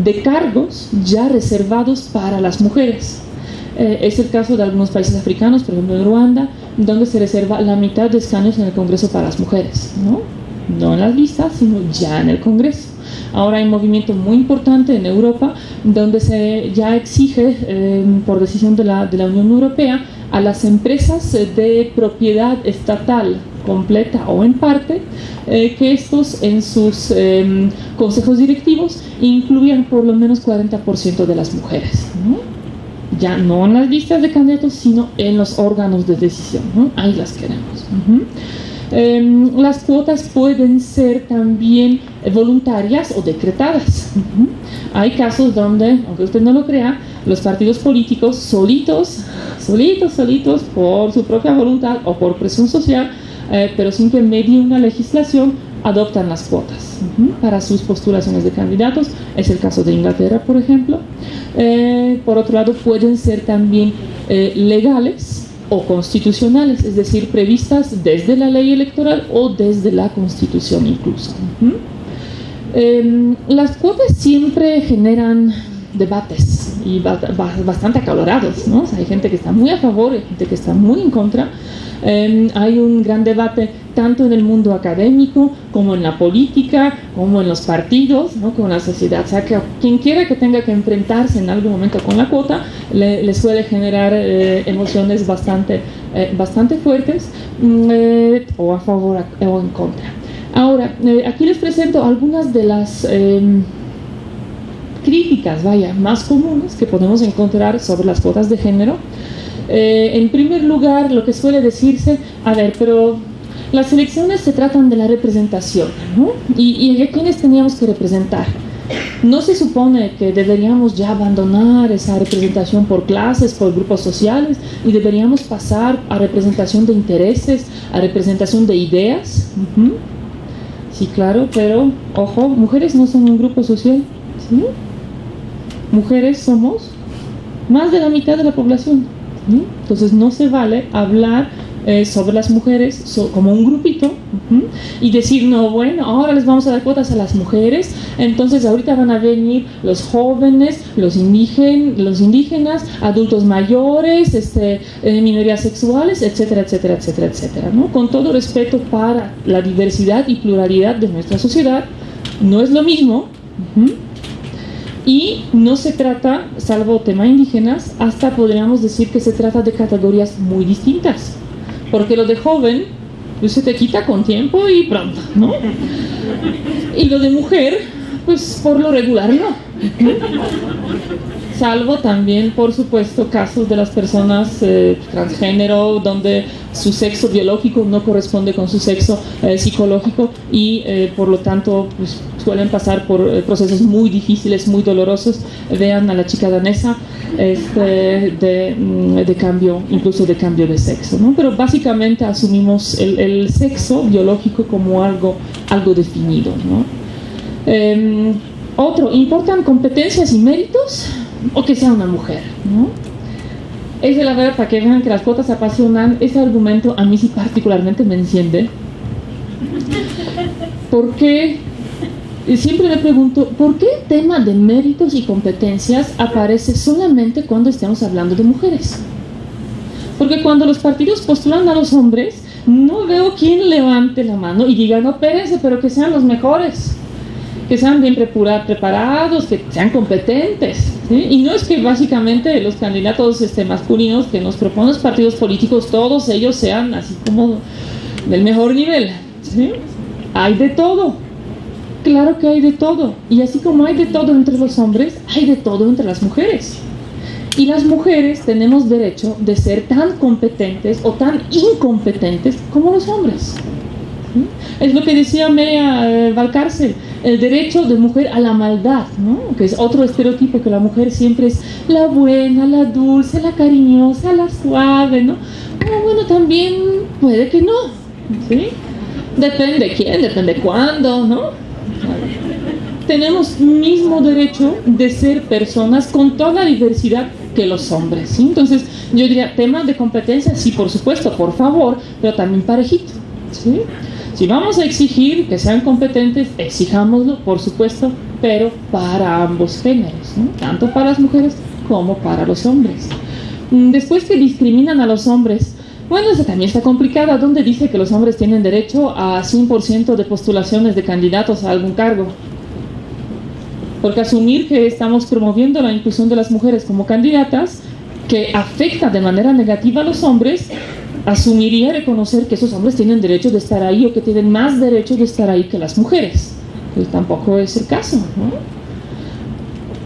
de cargos ya reservados para las mujeres. Es el caso de algunos países africanos, por ejemplo en Ruanda, donde se reserva la mitad de escaños en el Congreso para las mujeres, no en las listas, sino ya en el Congreso. Ahora hay un movimiento muy importante en Europa donde se ya exige, por decisión de la Unión Europea, a las empresas de propiedad estatal completa o en parte, que estos en sus consejos directivos incluyan por lo menos 40% de las mujeres, ya no en las listas de candidatos, sino en los órganos de decisión, ahí las queremos. Las cuotas pueden ser también voluntarias o decretadas. Hay casos donde, aunque usted no lo crea, los partidos políticos solitos, por su propia voluntad o por presión social, pero sin que medie una legislación, adoptan las cuotas para sus postulaciones de candidatos. Es el caso de Inglaterra, por ejemplo. Por otro lado, pueden ser también legales o constitucionales, es decir, previstas desde la ley electoral o desde la Constitución incluso. Las cuotas siempre generan debates y bastante acalorados, ¿no? O sea, hay gente que está muy a favor, hay gente que está muy en contra. Hay un gran debate tanto en el mundo académico como en la política, como en los partidos, ¿no? Como en la sociedad. O sea, que quien quiera que tenga que enfrentarse en algún momento con la cuota le suele generar emociones bastante fuertes, o a favor o en contra. Ahora, aquí les presento algunas de las críticas, más comunes que podemos encontrar sobre las cuotas de género. En primer lugar, lo que suele decirse, pero las elecciones se tratan de la representación, ¿no? ¿Y a quiénes teníamos que representar? ¿No se supone que deberíamos ya abandonar esa representación por clases, por grupos sociales, y deberíamos pasar a representación de intereses, a representación de ideas? Sí, claro, pero, ojo, mujeres no son un grupo social, ¿sí? Mujeres somos más de la mitad de la población, ¿sí? Entonces no se vale hablar sobre las mujeres como un grupito, y decir, no, bueno, ahora les vamos a dar cuotas a las mujeres, entonces ahorita van a venir los jóvenes, los indígenas, adultos mayores, minorías sexuales, etcétera, etcétera, etcétera, etcétera, ¿no? Con todo respeto para la diversidad y pluralidad de nuestra sociedad, no es lo mismo. Y no se trata, salvo tema indígenas, hasta podríamos decir que se trata de categorías muy distintas, porque lo de joven pues se te quita con tiempo y pronto, ¿no? Y lo de mujer, pues por lo regular no. Salvo también, por supuesto, casos de las personas transgénero, donde su sexo biológico no corresponde con su sexo psicológico, y por lo tanto pues, suelen pasar por procesos muy difíciles, muy dolorosos. Vean a la chica danesa, de cambio, incluso de cambio de sexo, ¿no? Pero básicamente asumimos el sexo biológico como algo definido, ¿no? Otro, ¿importan competencias y méritos o que sea una mujer, ¿no? Es de la verdad, para que vean que las cuotas apasionan, ese argumento a mí sí particularmente me enciende, porque siempre me pregunto, ¿por qué el tema de méritos y competencias aparece solamente cuando estamos hablando de mujeres? Porque cuando los partidos postulan a los hombres, no veo quién levante la mano y diga, no, espérense, pero que sean los mejores, que sean bien preparados, que sean competentes, ¿sí? Y no es que básicamente los candidatos masculinos que nos proponen los partidos políticos, todos ellos sean así como del mejor nivel, ¿sí? Hay de todo, claro que hay de todo, y así como hay de todo entre los hombres, hay de todo entre las mujeres. Y las mujeres tenemos derecho de ser tan competentes o tan incompetentes como los hombres. ¿Sí? Es lo que decía Meria Valcárcel, el derecho de mujer a la maldad, ¿no? Que es otro estereotipo, que la mujer siempre es la buena, la dulce, la cariñosa, la suave, ¿no? Bueno, también puede que no, ¿sí? Depende quién, depende cuándo, ¿no? tenemos mismo derecho de ser personas con toda la diversidad que los hombres, ¿sí? Entonces yo diría, tema de competencia, sí, por supuesto, por favor, pero también parejito, ¿sí? Si vamos a exigir que sean competentes, exijámoslo, por supuesto, pero para ambos géneros, ¿no? Tanto para las mujeres como para los hombres. Después, que discriminan a los hombres, bueno, eso también está complicado. ¿Dónde dice que los hombres tienen derecho a 100% de postulaciones de candidatos a algún cargo? Porque asumir que estamos promoviendo la inclusión de las mujeres como candidatas, que afecta de manera negativa a los hombres, asumiría reconocer que esos hombres tienen derecho de estar ahí o que tienen más derecho de estar ahí que las mujeres. Pues tampoco es el caso, ¿no?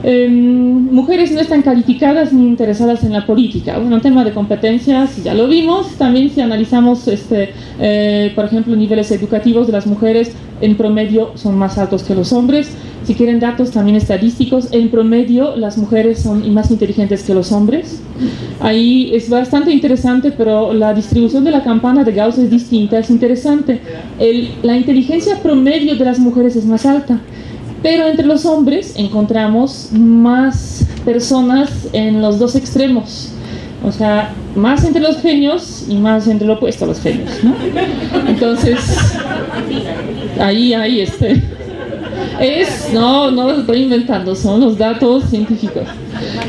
Mujeres no están calificadas ni interesadas en la política. Bueno, tema de competencias ya lo vimos. También si analizamos, por ejemplo, niveles educativos de las mujeres, en promedio son más altos que los hombres. Si quieren datos también estadísticos, en promedio las mujeres son más inteligentes que los hombres. Ahí es bastante interesante, pero la distribución de la campana de Gauss es distinta, es interesante. La inteligencia promedio de las mujeres es más alta, pero entre los hombres encontramos más personas en los dos extremos. O sea, más entre los genios y más entre lo opuesto a los genios, ¿no? Entonces, ahí no lo estoy inventando, son los datos científicos.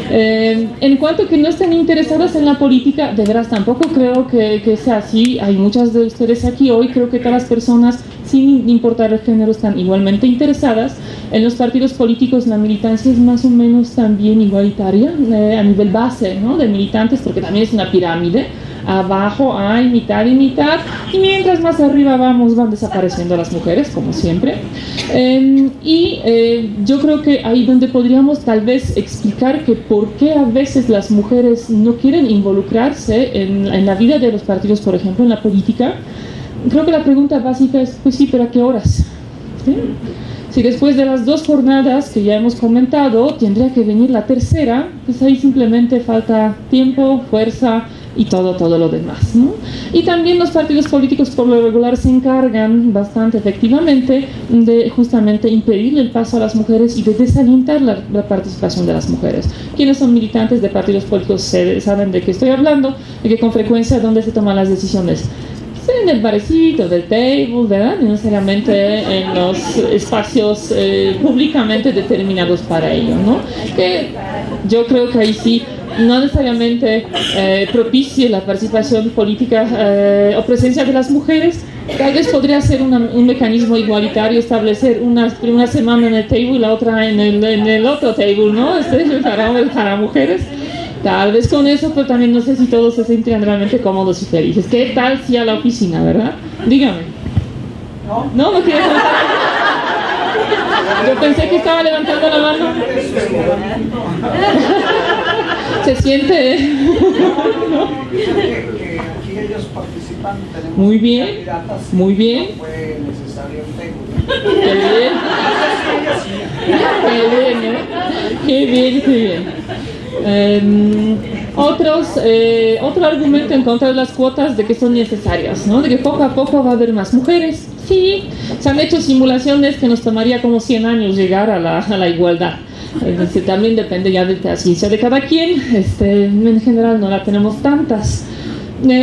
En cuanto a que no están interesadas en la política, de veras tampoco creo que sea así. Hay muchas de ustedes aquí hoy, creo que todas las personas, sin importar el género, están igualmente interesadas. En los partidos políticos la militancia es más o menos también igualitaria, a nivel base, ¿no?, de militantes, porque también es una pirámide. Abajo hay mitad y mitad, y mientras más arriba vamos, van desapareciendo las mujeres, como siempre. Yo creo que ahí donde podríamos tal vez explicar que por qué a veces las mujeres no quieren involucrarse en la vida de los partidos, por ejemplo, en la política. Creo que la pregunta básica es, pues sí, pero ¿a qué horas? ¿Sí? Si después de las 2 jornadas que ya hemos comentado, tendría que venir la tercera, pues ahí simplemente falta tiempo, fuerza y todo lo demás, ¿no? Y también los partidos políticos por lo regular se encargan bastante efectivamente de justamente impedirle el paso a las mujeres y de desalentar la participación de las mujeres. Quienes son militantes de partidos políticos saben de qué estoy hablando, de que con frecuencia donde se toman las decisiones, en el barecito, del table, ¿verdad? No necesariamente en los espacios públicamente determinados para ello, ¿no? Que yo creo que ahí sí no necesariamente propicie la participación política o presencia de las mujeres. Tal vez podría ser un mecanismo igualitario, establecer una semana en el table y la otra en el otro table, ¿no? Para hombres, para mujeres. Tal vez con eso, pero también no sé si todos se sienten realmente cómodos y felices. ¿Qué tal si a la oficina, verdad? Dígame. ¿No quiere comentar? Yo pensé que estaba levantando la mano. Se siente. ¿No? Aquí ellos participan. Muy bien. Muy bien. No fue necesario el Qué bien, Qué bien. Otro argumento en contra de las cuotas, de que son necesarias, ¿no? De que poco a poco va a haber más mujeres. Sí, se han hecho simulaciones que nos tomaría como 100 años llegar a la igualdad. Entonces, también depende ya de la ciencia de cada quien. En general no la tenemos tantas.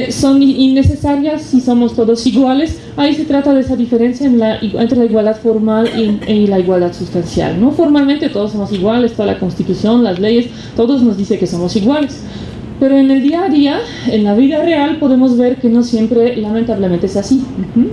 Son innecesarias si somos todos iguales. Ahí se trata de esa diferencia entre la igualdad formal y la igualdad sustancial, ¿no? Formalmente todos somos iguales, toda la Constitución, las leyes, todos nos dice que somos iguales. Pero en el día a día, en la vida real, podemos ver que no siempre, lamentablemente, es así.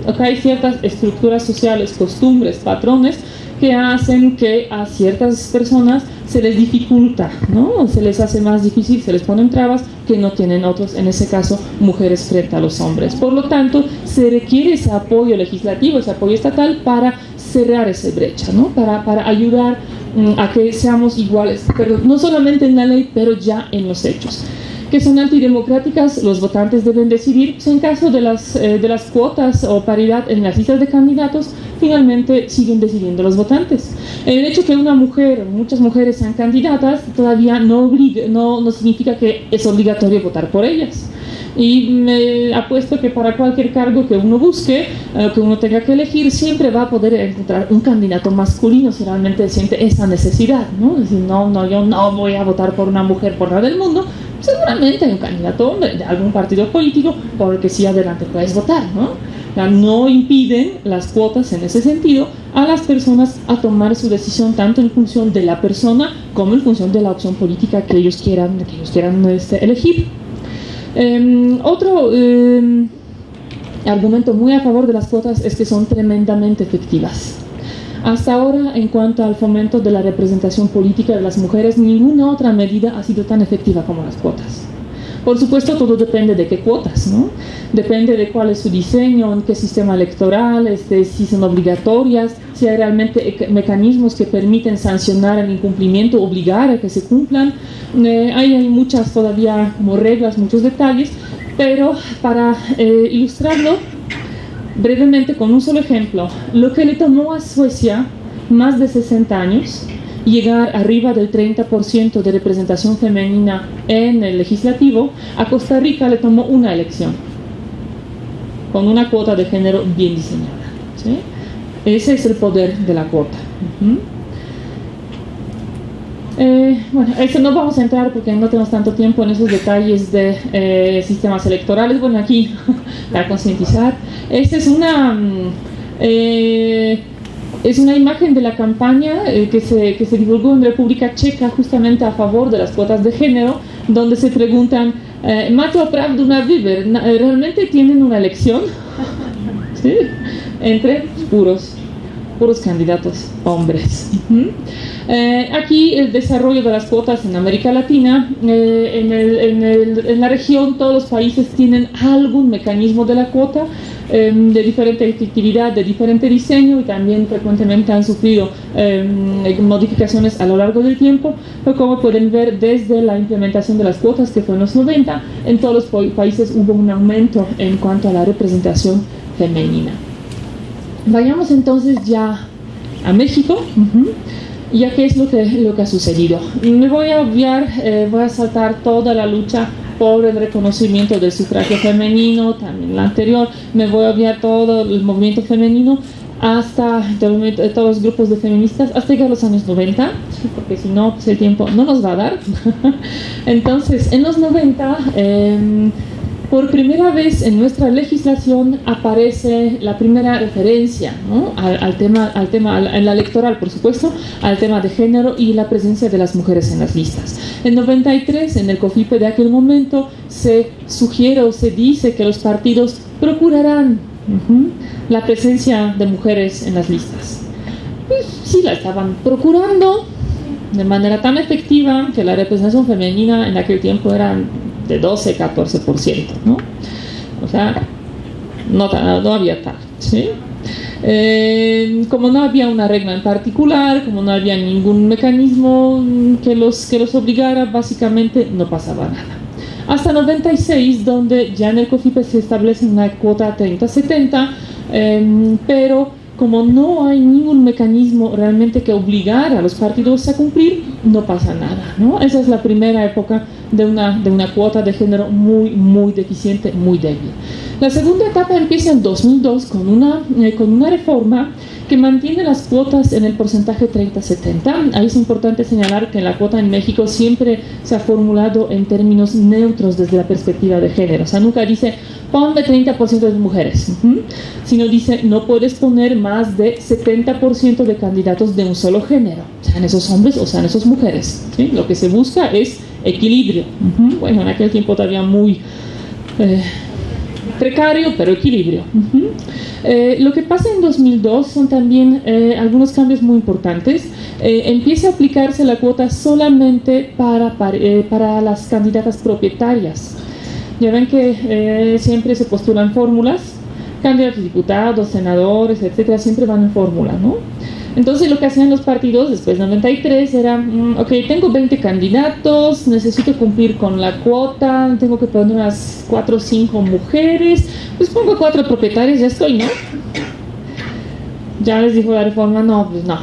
Acá hay ciertas estructuras sociales, costumbres, patrones que hacen que a ciertas personas se les dificulta, ¿no? Se les hace más difícil, se les ponen trabas que no tienen otros, en ese caso, mujeres frente a los hombres. Por lo tanto, se requiere ese apoyo legislativo, ese apoyo estatal para cerrar esa brecha, ¿no? Para ayudar a que seamos iguales, pero no solamente en la ley, pero ya en los hechos. Que son antidemocráticas, los votantes deben decidir. En caso de las cuotas o paridad en las listas de candidatos, finalmente siguen decidiendo los votantes. El hecho que una mujer o muchas mujeres sean candidatas todavía no significa que es obligatorio votar por ellas. Y me apuesto que para cualquier cargo que uno busque, que uno tenga que elegir, siempre va a poder encontrar un candidato masculino si realmente siente esa necesidad, ¿no? Es decir, yo no voy a votar por una mujer por nada del mundo. Seguramente hay un candidato hombre de algún partido político por el que sí adelante puedes votar, ¿no? O sea, no impiden las cuotas en ese sentido a las personas a tomar su decisión tanto en función de la persona como en función de la opción política que ellos quieran elegir. Otro argumento muy a favor de las cuotas es que son tremendamente efectivas. Hasta ahora, en cuanto al fomento de la representación política de las mujeres, ninguna otra medida ha sido tan efectiva como las cuotas. Por supuesto, todo depende de qué cuotas, ¿no? Depende de cuál es su diseño, en qué sistema electoral, si son obligatorias, si hay realmente mecanismos que permiten sancionar el incumplimiento, obligar a que se cumplan. Hay muchas todavía como reglas, muchos detalles, pero para ilustrarlo brevemente con un solo ejemplo, lo que le tomó a Suecia más de 60 años llegar arriba del 30% de representación femenina en el legislativo, a Costa Rica le tomó una elección con una cuota de género bien diseñada, ¿sí? Ese es el poder de la cuota. Bueno, eso no vamos a entrar porque no tenemos tanto tiempo en esos detalles de sistemas electorales. Bueno, aquí para concientizar, esta es una imagen de la campaña que se divulgó en República Checa justamente a favor de las cuotas de género, donde se preguntan, ¿Mato pravdu na výber? ¿Realmente tienen una elección? ¿Sí? Entre puros candidatos hombres. Aquí el desarrollo de las cuotas en América Latina, en la región todos los países tienen algún mecanismo de la cuota, de diferente efectividad, de diferente diseño, y también frecuentemente han sufrido modificaciones a lo largo del tiempo, pero como pueden ver, desde la implementación de las cuotas, que fue en los 90, en todos los países hubo un aumento en cuanto a la representación femenina. Vayamos entonces ya a México. Ya qué es lo que ha sucedido. Me voy a obviar, voy a saltar toda la lucha por el reconocimiento del sufragio femenino, también la anterior. Me voy a obviar todo el movimiento femenino hasta todos los grupos de feministas hasta llegar a los años 90, porque si no, pues el tiempo no nos va a dar. Entonces, en los 90, por primera vez en nuestra legislación aparece la primera referencia, ¿no? al tema, en la electoral, por supuesto, al tema de género y la presencia de las mujeres en las listas. En 93, en el COFIPE de aquel momento, se sugiere o se dice que los partidos procurarán la presencia de mujeres en las listas. Pues sí, la estaban procurando de manera tan efectiva que la representación femenina en aquel tiempo era de 12-14%, ¿no? O sea, no había tal, ¿sí? Como no había una regla en particular, como no había ningún mecanismo que los obligara, básicamente no pasaba nada. Hasta 96, donde ya en el COFIPE se establece una cuota 30-70, pero como no hay ningún mecanismo realmente que obligara a los partidos a cumplir, no pasa nada, ¿no? Esa es la primera época de una cuota de género muy, muy deficiente, muy débil. La segunda etapa empieza en 2002 con una reforma que mantiene las cuotas en el porcentaje 30-70. Ahí es importante señalar que la cuota en México siempre se ha formulado en términos neutros desde la perspectiva de género. O sea, nunca dice, ponme 30% de mujeres, sino dice, no puedes poner más de 70% de candidatos de un solo género, sean esos hombres o sean esas mujeres, ¿sí? Lo que se busca es equilibrio. Bueno, en aquel tiempo todavía muy precario, pero equilibrio. Lo que pasa en 2002 son también algunos cambios muy importantes. Empieza a aplicarse la cuota solamente para las candidatas propietarias. Ya ven que siempre se postulan fórmulas, candidatos a diputados, senadores, etcétera, siempre van en fórmula, ¿no? Entonces lo que hacían los partidos después de 93 era, ok, tengo 20 candidatos, necesito cumplir con la cuota, tengo que poner unas 4 o 5 mujeres, pues pongo 4 propietarios, ya estoy, ¿no? Ya les dijo la reforma, no, pues no.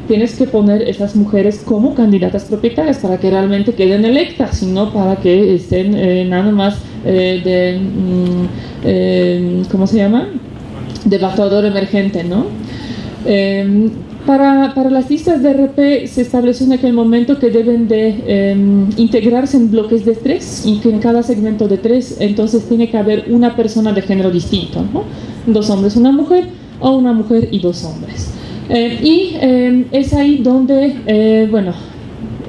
Tienes que poner esas mujeres como candidatas propietarias para que realmente queden electas, y no para que estén nada más ¿cómo se llama? Debatador emergente, ¿no? Para las listas de RP se estableció en aquel momento que deben de integrarse en bloques de 3, y que en cada segmento de 3 entonces tiene que haber una persona de género distinto, ¿no? 2 hombres, una mujer, o una mujer y 2 hombres. Es ahí donde, bueno,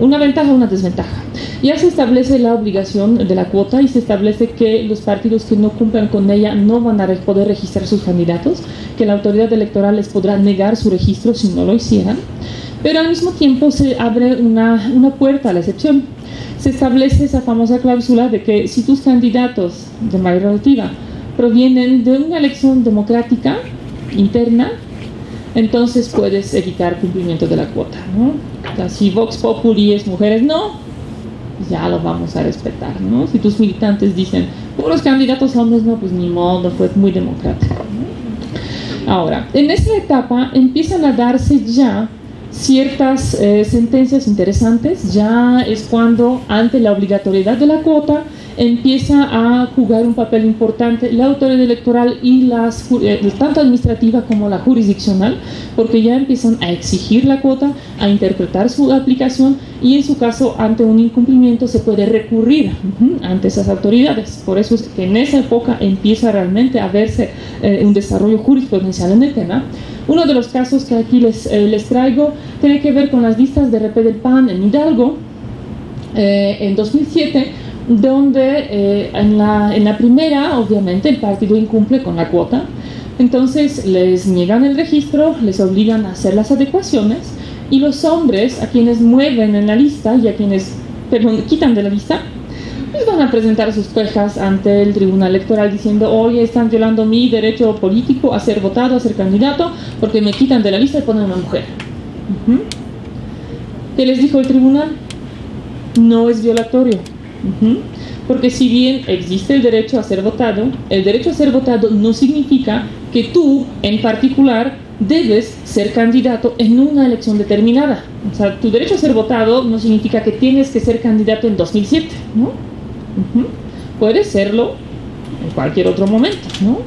una ventaja, una desventaja. Ya se establece la obligación de la cuota, y se establece que los partidos que no cumplan con ella no van a poder registrar sus candidatos, que la autoridad electoral les podrá negar su registro si no lo hicieran, pero al mismo tiempo se abre una puerta a la excepción. Se establece esa famosa cláusula de que si tus candidatos de mayoría relativa provienen de una elección democrática interna, entonces puedes evitar cumplimiento de la cuota, ¿no? O sea, si Vox Populi es mujeres no, ya lo vamos a respetar, ¿no? Si tus militantes dicen puros candidatos hombres, no, pues ni modo, fue muy democrático, ¿no? Ahora, en esta etapa empiezan a darse ya ciertas sentencias interesantes. Ya es cuando, ante la obligatoriedad de la cuota, empieza a jugar un papel importante la autoridad electoral y tanto administrativa como la jurisdiccional, porque ya empiezan a exigir la cuota, a interpretar su aplicación, y en su caso, ante un incumplimiento, se puede recurrir ante esas autoridades. Por eso es que en esa época empieza realmente a verse un desarrollo jurisprudencial en el tema. Uno de los casos que aquí les traigo tiene que ver con las listas de RP del PAN en Hidalgo, en 2007, donde en la primera, obviamente, el partido incumple con la cuota. Entonces les niegan el registro, les obligan a hacer las adecuaciones, y los hombres a quienes mueven en la lista y a quienes quitan de la lista, pues van a presentar sus quejas ante el tribunal electoral diciendo: oye, están violando mi derecho político a ser votado, a ser candidato, porque me quitan de la lista y ponen a una mujer. ¿Qué les dijo el tribunal? No es violatorio. Porque si bien existe el derecho a ser votado, el derecho a ser votado no significa que tú, en particular, debes ser candidato en una elección determinada. O sea, tu derecho a ser votado no significa que tienes que ser candidato en 2007, ¿no? Puedes serlo en cualquier otro momento, ¿no?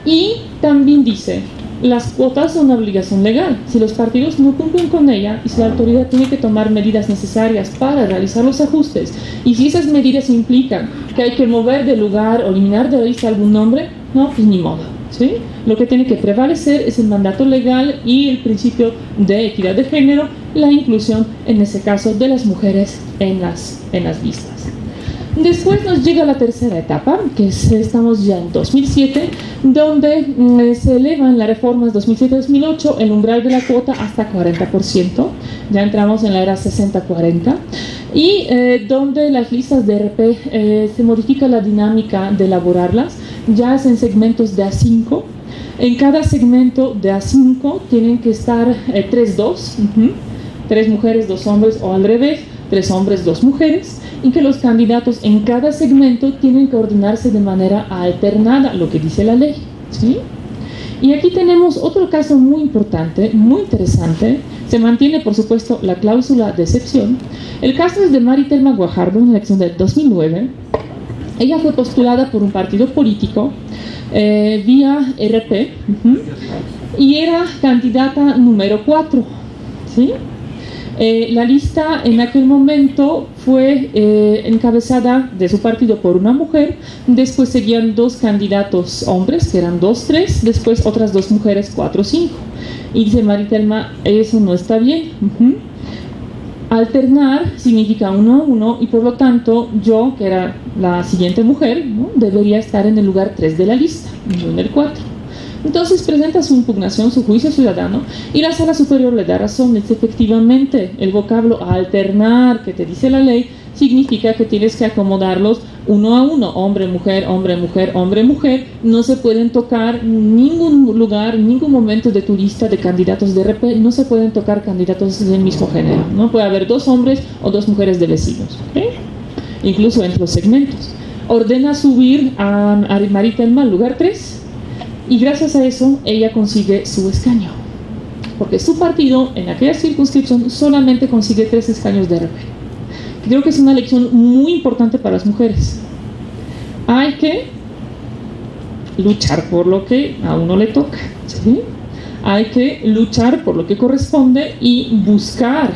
Y también dice: las cuotas son una obligación legal. Si los partidos no cumplen con ella, y si la autoridad tiene que tomar medidas necesarias para realizar los ajustes, y si esas medidas implican que hay que mover de lugar o eliminar de la lista algún nombre, no, pues ni modo, ¿sí? Lo que tiene que prevalecer es el mandato legal y el principio de equidad de género, la inclusión, en ese caso, de las mujeres en las listas. Después nos llega la tercera etapa, que estamos ya en 2007, donde se eleva en las reformas 2007-2008 el umbral de la cuota hasta 40%. Ya entramos en la era 60-40, y donde las listas de RP se modifica la dinámica de elaborarlas. Ya es en segmentos de A5. En cada segmento de A5 tienen que estar 3-2, 3 mujeres, 2 hombres, o al revés, 3 hombres, 2 mujeres, y que los candidatos en cada segmento tienen que ordenarse de manera alternada, lo que dice la ley, ¿sí? Y aquí tenemos otro caso muy importante, muy interesante. Se mantiene, por supuesto, la cláusula de excepción. El caso es de Maritelma Guajardo, en la elección de 2009. Ella fue postulada por un partido político vía RP, y era candidata número 4, ¿sí? La lista en aquel momento fue encabezada de su partido por una mujer. Después seguían 2 candidatos hombres, que eran 2-3, después otras 2 mujeres, 4-5. Y dice Maritelma: eso no está bien. Alternar significa 1-1, y por lo tanto yo, que era la siguiente mujer, ¿no?, debería estar en el lugar 3 de la lista, no en el 4. Entonces presenta su impugnación, su juicio ciudadano, y la Sala Superior le da razón. Es efectivamente el vocablo alternar que te dice la ley significa que tienes que acomodarlos 1 a 1, hombre, mujer, hombre, mujer, hombre, mujer. No se pueden tocar ningún lugar, ningún momento de tu lista de candidatos de RP, no se pueden tocar candidatos del mismo género. No puede haber 2 hombres o 2 mujeres de vecinos, ¿okay? Incluso entre los segmentos. Ordena subir a Maritelma al lugar 3, y gracias a eso ella consigue su escaño. porque su partido en aquella circunscripción solamente consigue 3 escaños de RP. Creo que es una elección muy importante para las mujeres. Hay que luchar por lo que a uno le toca, ¿sí? Hay que luchar por lo que corresponde y buscar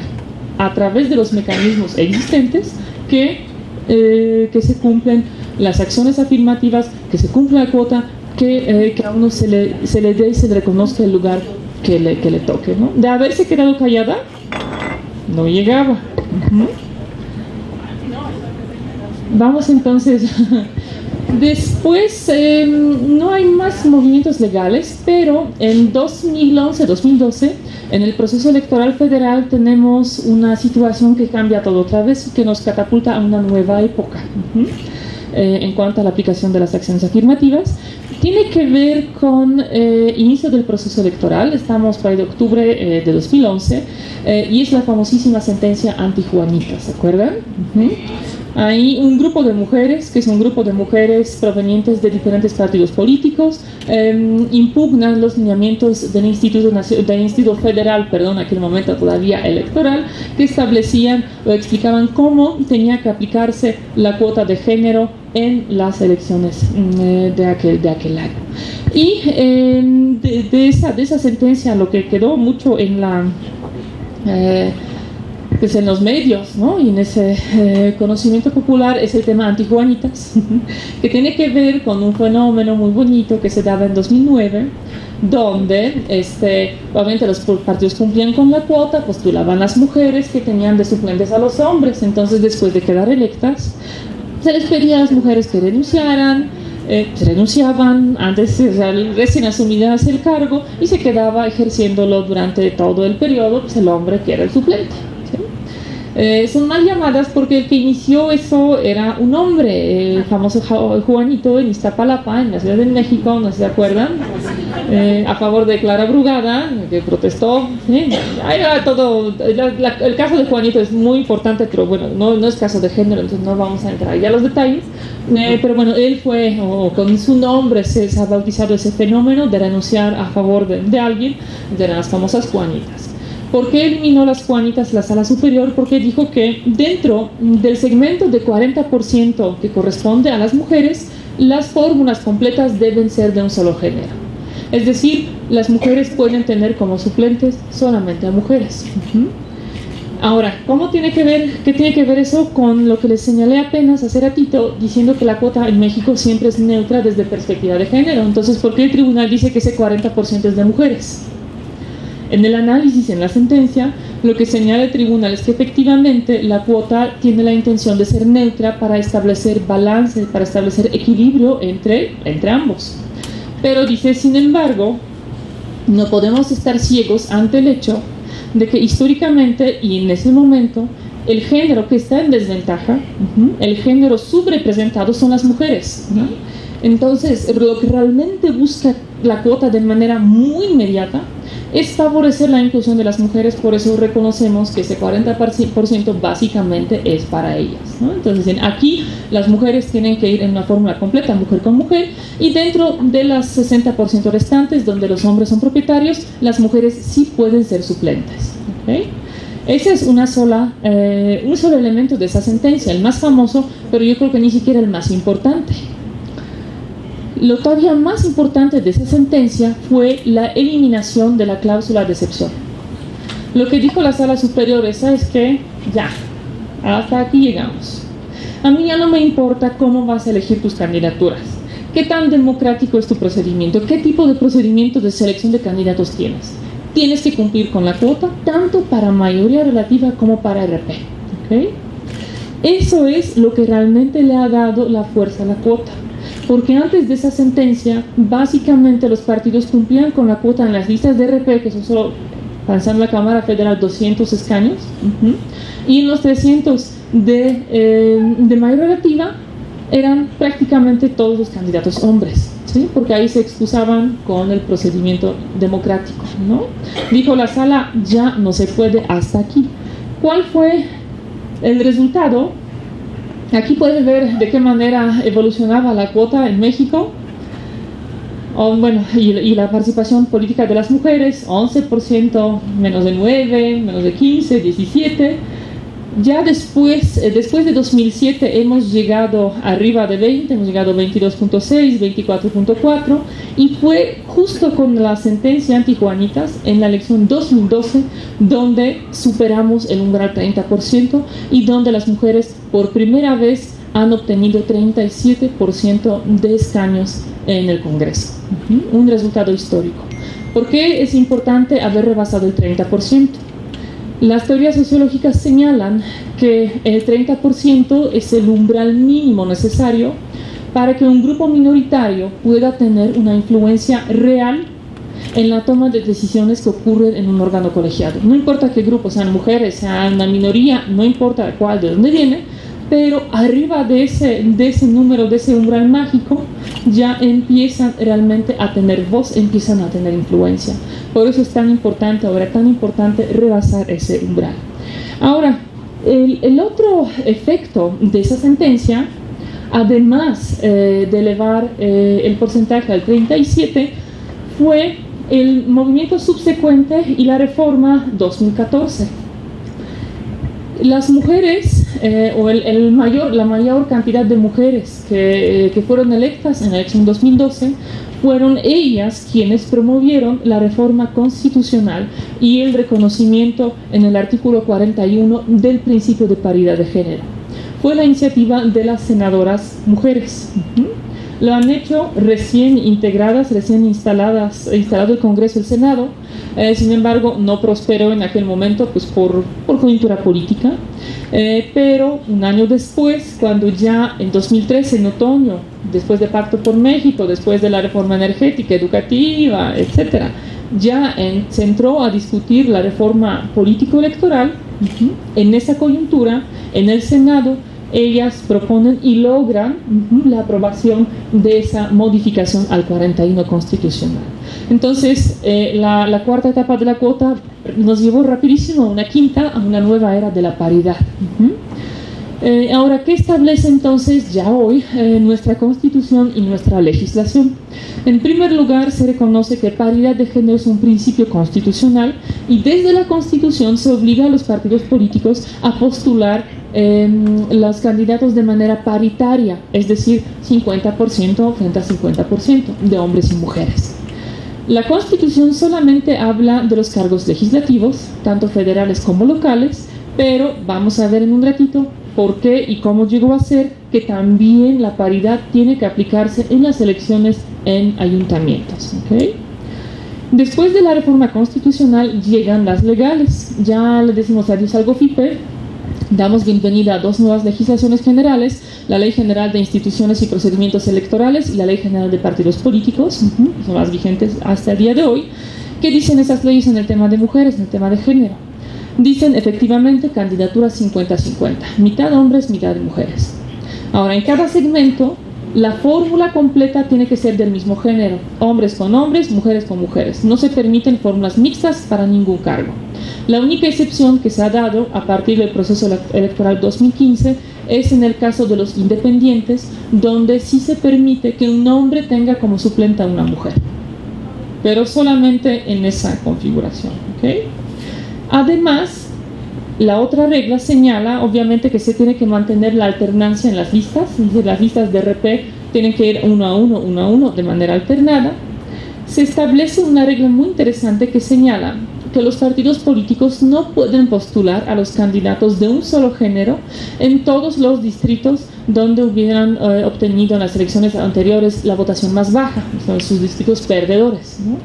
a través de los mecanismos existentes que se cumplen las acciones afirmativas, que se cumpla la cuota, que a uno se le dé y se le reconozca el lugar que le toque, ¿no? De haberse quedado callada, no llegaba. Vamos entonces. Después no hay más movimientos legales, pero en 2011-2012, en el proceso electoral federal, tenemos una situación que cambia todo otra vez y que nos catapulta a una nueva época en cuanto a la aplicación de las acciones afirmativas. Tiene que ver con inicio del proceso electoral, estamos para el de octubre de 2011, y es la famosísima sentencia anti-Juanita, ¿se acuerdan? Hay un grupo de mujeres, que es un grupo de mujeres provenientes de diferentes partidos políticos, impugnan los lineamientos del Instituto Federal, en aquel momento todavía electoral, que establecían o explicaban cómo tenía que aplicarse la cuota de género en las elecciones de aquel año. Y de esa sentencia lo que quedó mucho en la... pues en los medios, ¿no? Y en ese conocimiento popular es el tema antijuanitas, que tiene que ver con un fenómeno muy bonito que se daba en 2009, donde obviamente los partidos cumplían con la cuota, postulaban las mujeres que tenían de suplentes a los hombres. Entonces, después de quedar electas, se les pedía a las mujeres que renunciaran, se renunciaban antes, recién asumidas el cargo, y se quedaba ejerciéndolo durante todo el periodo pues, el hombre que era el suplente. Son mal llamadas porque el que inició eso era un hombre, el famoso Juanito en Iztapalapa, en la Ciudad de México, no sé si se acuerdan, a favor de Clara Brugada, que protestó. El caso de Juanito es muy importante, pero bueno, no es caso de género, entonces no vamos a entrar ya a los detalles. Pero bueno, él fue, o con su nombre se ha bautizado ese fenómeno de renunciar a favor de alguien, de las famosas Juanitas. ¿Por qué eliminó las Juanitas la sala superior? Porque dijo que dentro del segmento de 40% que corresponde a las mujeres, las fórmulas completas deben ser de un solo género. Es decir, las mujeres pueden tener como suplentes solamente a mujeres. Ahora, ¿qué tiene que ver eso con lo que les señalé apenas hace ratito, diciendo que la cuota en México siempre es neutra desde perspectiva de género? Entonces, ¿por qué el tribunal dice que ese 40% es de mujeres? En el análisis, en la sentencia, lo que señala el tribunal es que efectivamente la cuota tiene la intención de ser neutra para establecer balance, para establecer equilibrio entre ambos. Pero dice, sin embargo, no podemos estar ciegos ante el hecho de que históricamente y en ese momento el género que está en desventaja, el género subrepresentado son las mujeres, ¿no? Entonces, lo que realmente busca la cuota de manera muy inmediata es favorecer la inclusión de las mujeres, por eso reconocemos que ese 40% básicamente es para ellas, ¿no? Entonces, aquí las mujeres tienen que ir en una fórmula completa, mujer con mujer, y dentro de las 60% restantes, donde los hombres son propietarios, las mujeres sí pueden ser suplentes, ¿okay? Ese es un solo elemento de esa sentencia, el más famoso, pero yo creo que ni siquiera el más importante. Lo todavía más importante de esa sentencia fue la eliminación de la cláusula de excepción. Lo que dijo la sala superior es que ya, hasta aquí llegamos. A mí ya no me importa cómo vas a elegir tus candidaturas, qué tan democrático es tu procedimiento, qué tipo de procedimiento de selección de candidatos tienes. Tienes que cumplir con la cuota, tanto para mayoría relativa como para RP. ¿Okay? Eso es lo que realmente le ha dado la fuerza a la cuota. Porque antes de esa sentencia, básicamente los partidos cumplían con la cuota en las listas de RP, que son solo, pensando en la Cámara Federal, 200 escaños, y en los 300 de mayoría relativa, eran prácticamente todos los candidatos hombres, ¿sí? Porque ahí se excusaban con el procedimiento democrático, ¿no? Dijo la sala, ya no se puede hasta aquí. ¿Cuál fue el resultado? Aquí pueden ver de qué manera evolucionaba la cuota en México. Y la participación política de las mujeres, 11%, menos de 9, menos de 15, 17. Ya después de 2007 hemos llegado arriba de 20, hemos llegado a 22.6, 24.4, y fue justo con la sentencia anti-Juanitas en la elección 2012 donde superamos el umbral 30% y donde las mujeres por primera vez han obtenido 37% de escaños en el Congreso. Un resultado histórico. ¿Por qué es importante haber rebasado el 30%? Las teorías sociológicas señalan que el 30% es el umbral mínimo necesario para que un grupo minoritario pueda tener una influencia real en la toma de decisiones que ocurren en un órgano colegiado. No importa qué grupo, sean mujeres, sean una minoría, no importa cuál, de dónde viene, pero arriba de ese número, de ese umbral mágico, ya empiezan realmente a tener voz, empiezan a tener influencia. Por eso es tan importante rebasar ese umbral. Ahora, el otro efecto de esa sentencia, además de elevar el porcentaje al 37%, fue el movimiento subsecuente y la reforma 2014. Las mujeres, la mayor cantidad de mujeres que fueron electas en la elección 2012, fueron ellas quienes promovieron la reforma constitucional y el reconocimiento en el artículo 41 del principio de paridad de género. Fue la iniciativa de las senadoras mujeres. Lo han hecho recién integradas, recién instalado el Congreso y el Senado. Sin embargo, no prosperó en aquel momento pues por coyuntura política. Pero un año después, cuando ya en 2013, en otoño, después del Pacto por México, después de la reforma energética, educativa, etc., ya se entró a discutir la reforma político-electoral. En esa coyuntura, en el Senado, ellas proponen y logran la aprobación de esa modificación al 41 constitucional. Entonces, la cuarta etapa de la cuota nos llevó rapidísimo a una nueva era de la paridad. Ahora, ¿qué establece entonces ya hoy nuestra Constitución y nuestra legislación? En primer lugar, se reconoce que paridad de género es un principio constitucional y desde la Constitución se obliga a los partidos políticos a postular los candidatos de manera paritaria, es decir, 50% frente a 50% de hombres y mujeres. La Constitución solamente habla de los cargos legislativos, tanto federales como locales, pero vamos a ver en un ratito por qué y cómo llegó a ser que también la paridad tiene que aplicarse en las elecciones en ayuntamientos. ¿Okay? Después de la reforma constitucional llegan las legales. Ya le decimos adiós al GOFIPE, damos bienvenida a dos nuevas legislaciones generales, la Ley General de Instituciones y Procedimientos Electorales y la Ley General de Partidos Políticos, son las vigentes hasta el día de hoy. ¿Qué dicen esas leyes en el tema de mujeres, en el tema de género? Dicen efectivamente candidaturas 50-50, mitad hombres, mitad mujeres. Ahora, en cada segmento, la fórmula completa tiene que ser del mismo género, hombres con hombres, mujeres con mujeres. No se permiten fórmulas mixtas para ningún cargo. La única excepción que se ha dado a partir del proceso electoral 2015 es en el caso de los independientes, donde sí se permite que un hombre tenga como suplente a una mujer, pero solamente en esa configuración. ¿Okay? Además, la otra regla señala, obviamente, que se tiene que mantener la alternancia en las listas, es decir, las listas de RP tienen que ir uno a uno, de manera alternada. Se establece una regla muy interesante que señala que los partidos políticos no pueden postular a los candidatos de un solo género en todos los distritos donde hubieran obtenido en las elecciones anteriores la votación más baja, son sus distritos perdedores, ¿no?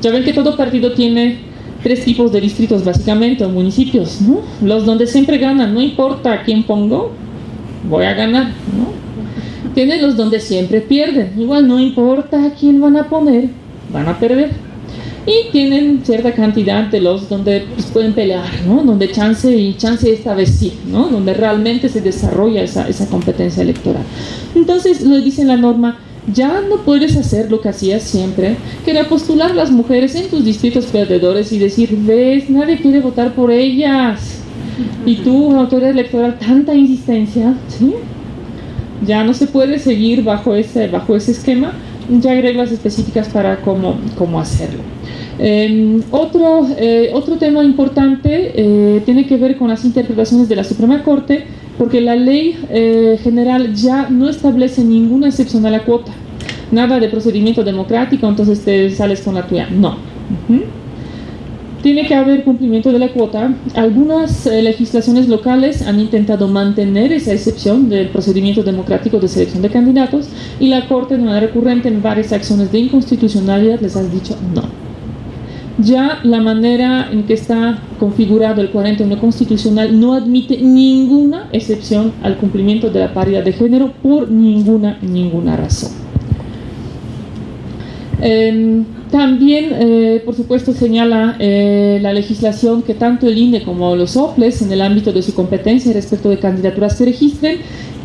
Ya ven que todo partido tiene 3 tipos de distritos básicamente, o municipios, ¿no? Los donde siempre ganan, no importa a quién pongo, voy a ganar, ¿no? Tienen los donde siempre pierden, igual no importa a quién van a poner, van a perder. Y tienen cierta cantidad de los donde pues, pueden pelear, ¿no? Donde chance esta vez sí, ¿no? Donde realmente se desarrolla esa competencia electoral. Entonces, lo dice en la norma, ya no puedes hacer lo que hacías siempre, que era postular las mujeres en tus distritos perdedores y decir, ves, nadie quiere votar por ellas. Y tú, autoridad electoral, tanta insistencia, ¿sí? Ya no se puede seguir bajo ese esquema, ya hay reglas específicas para cómo hacerlo. Otro tema importante tiene que ver con las interpretaciones de la Suprema Corte, porque la ley general ya no establece ninguna excepción a la cuota. Nada de procedimiento democrático, entonces te sales con la tuya. No. Tiene que haber cumplimiento de la cuota. Algunas legislaciones locales han intentado mantener esa excepción del procedimiento democrático de selección de candidatos, y la Corte, de manera recurrente en varias acciones de inconstitucionalidad, les ha dicho no. Ya la manera en que está configurado el 41 constitucional no admite ninguna excepción al cumplimiento de la paridad de género por ninguna razón. También, por supuesto, señala la legislación que tanto el INE como los OPLES, en el ámbito de su competencia respecto de candidaturas que registren,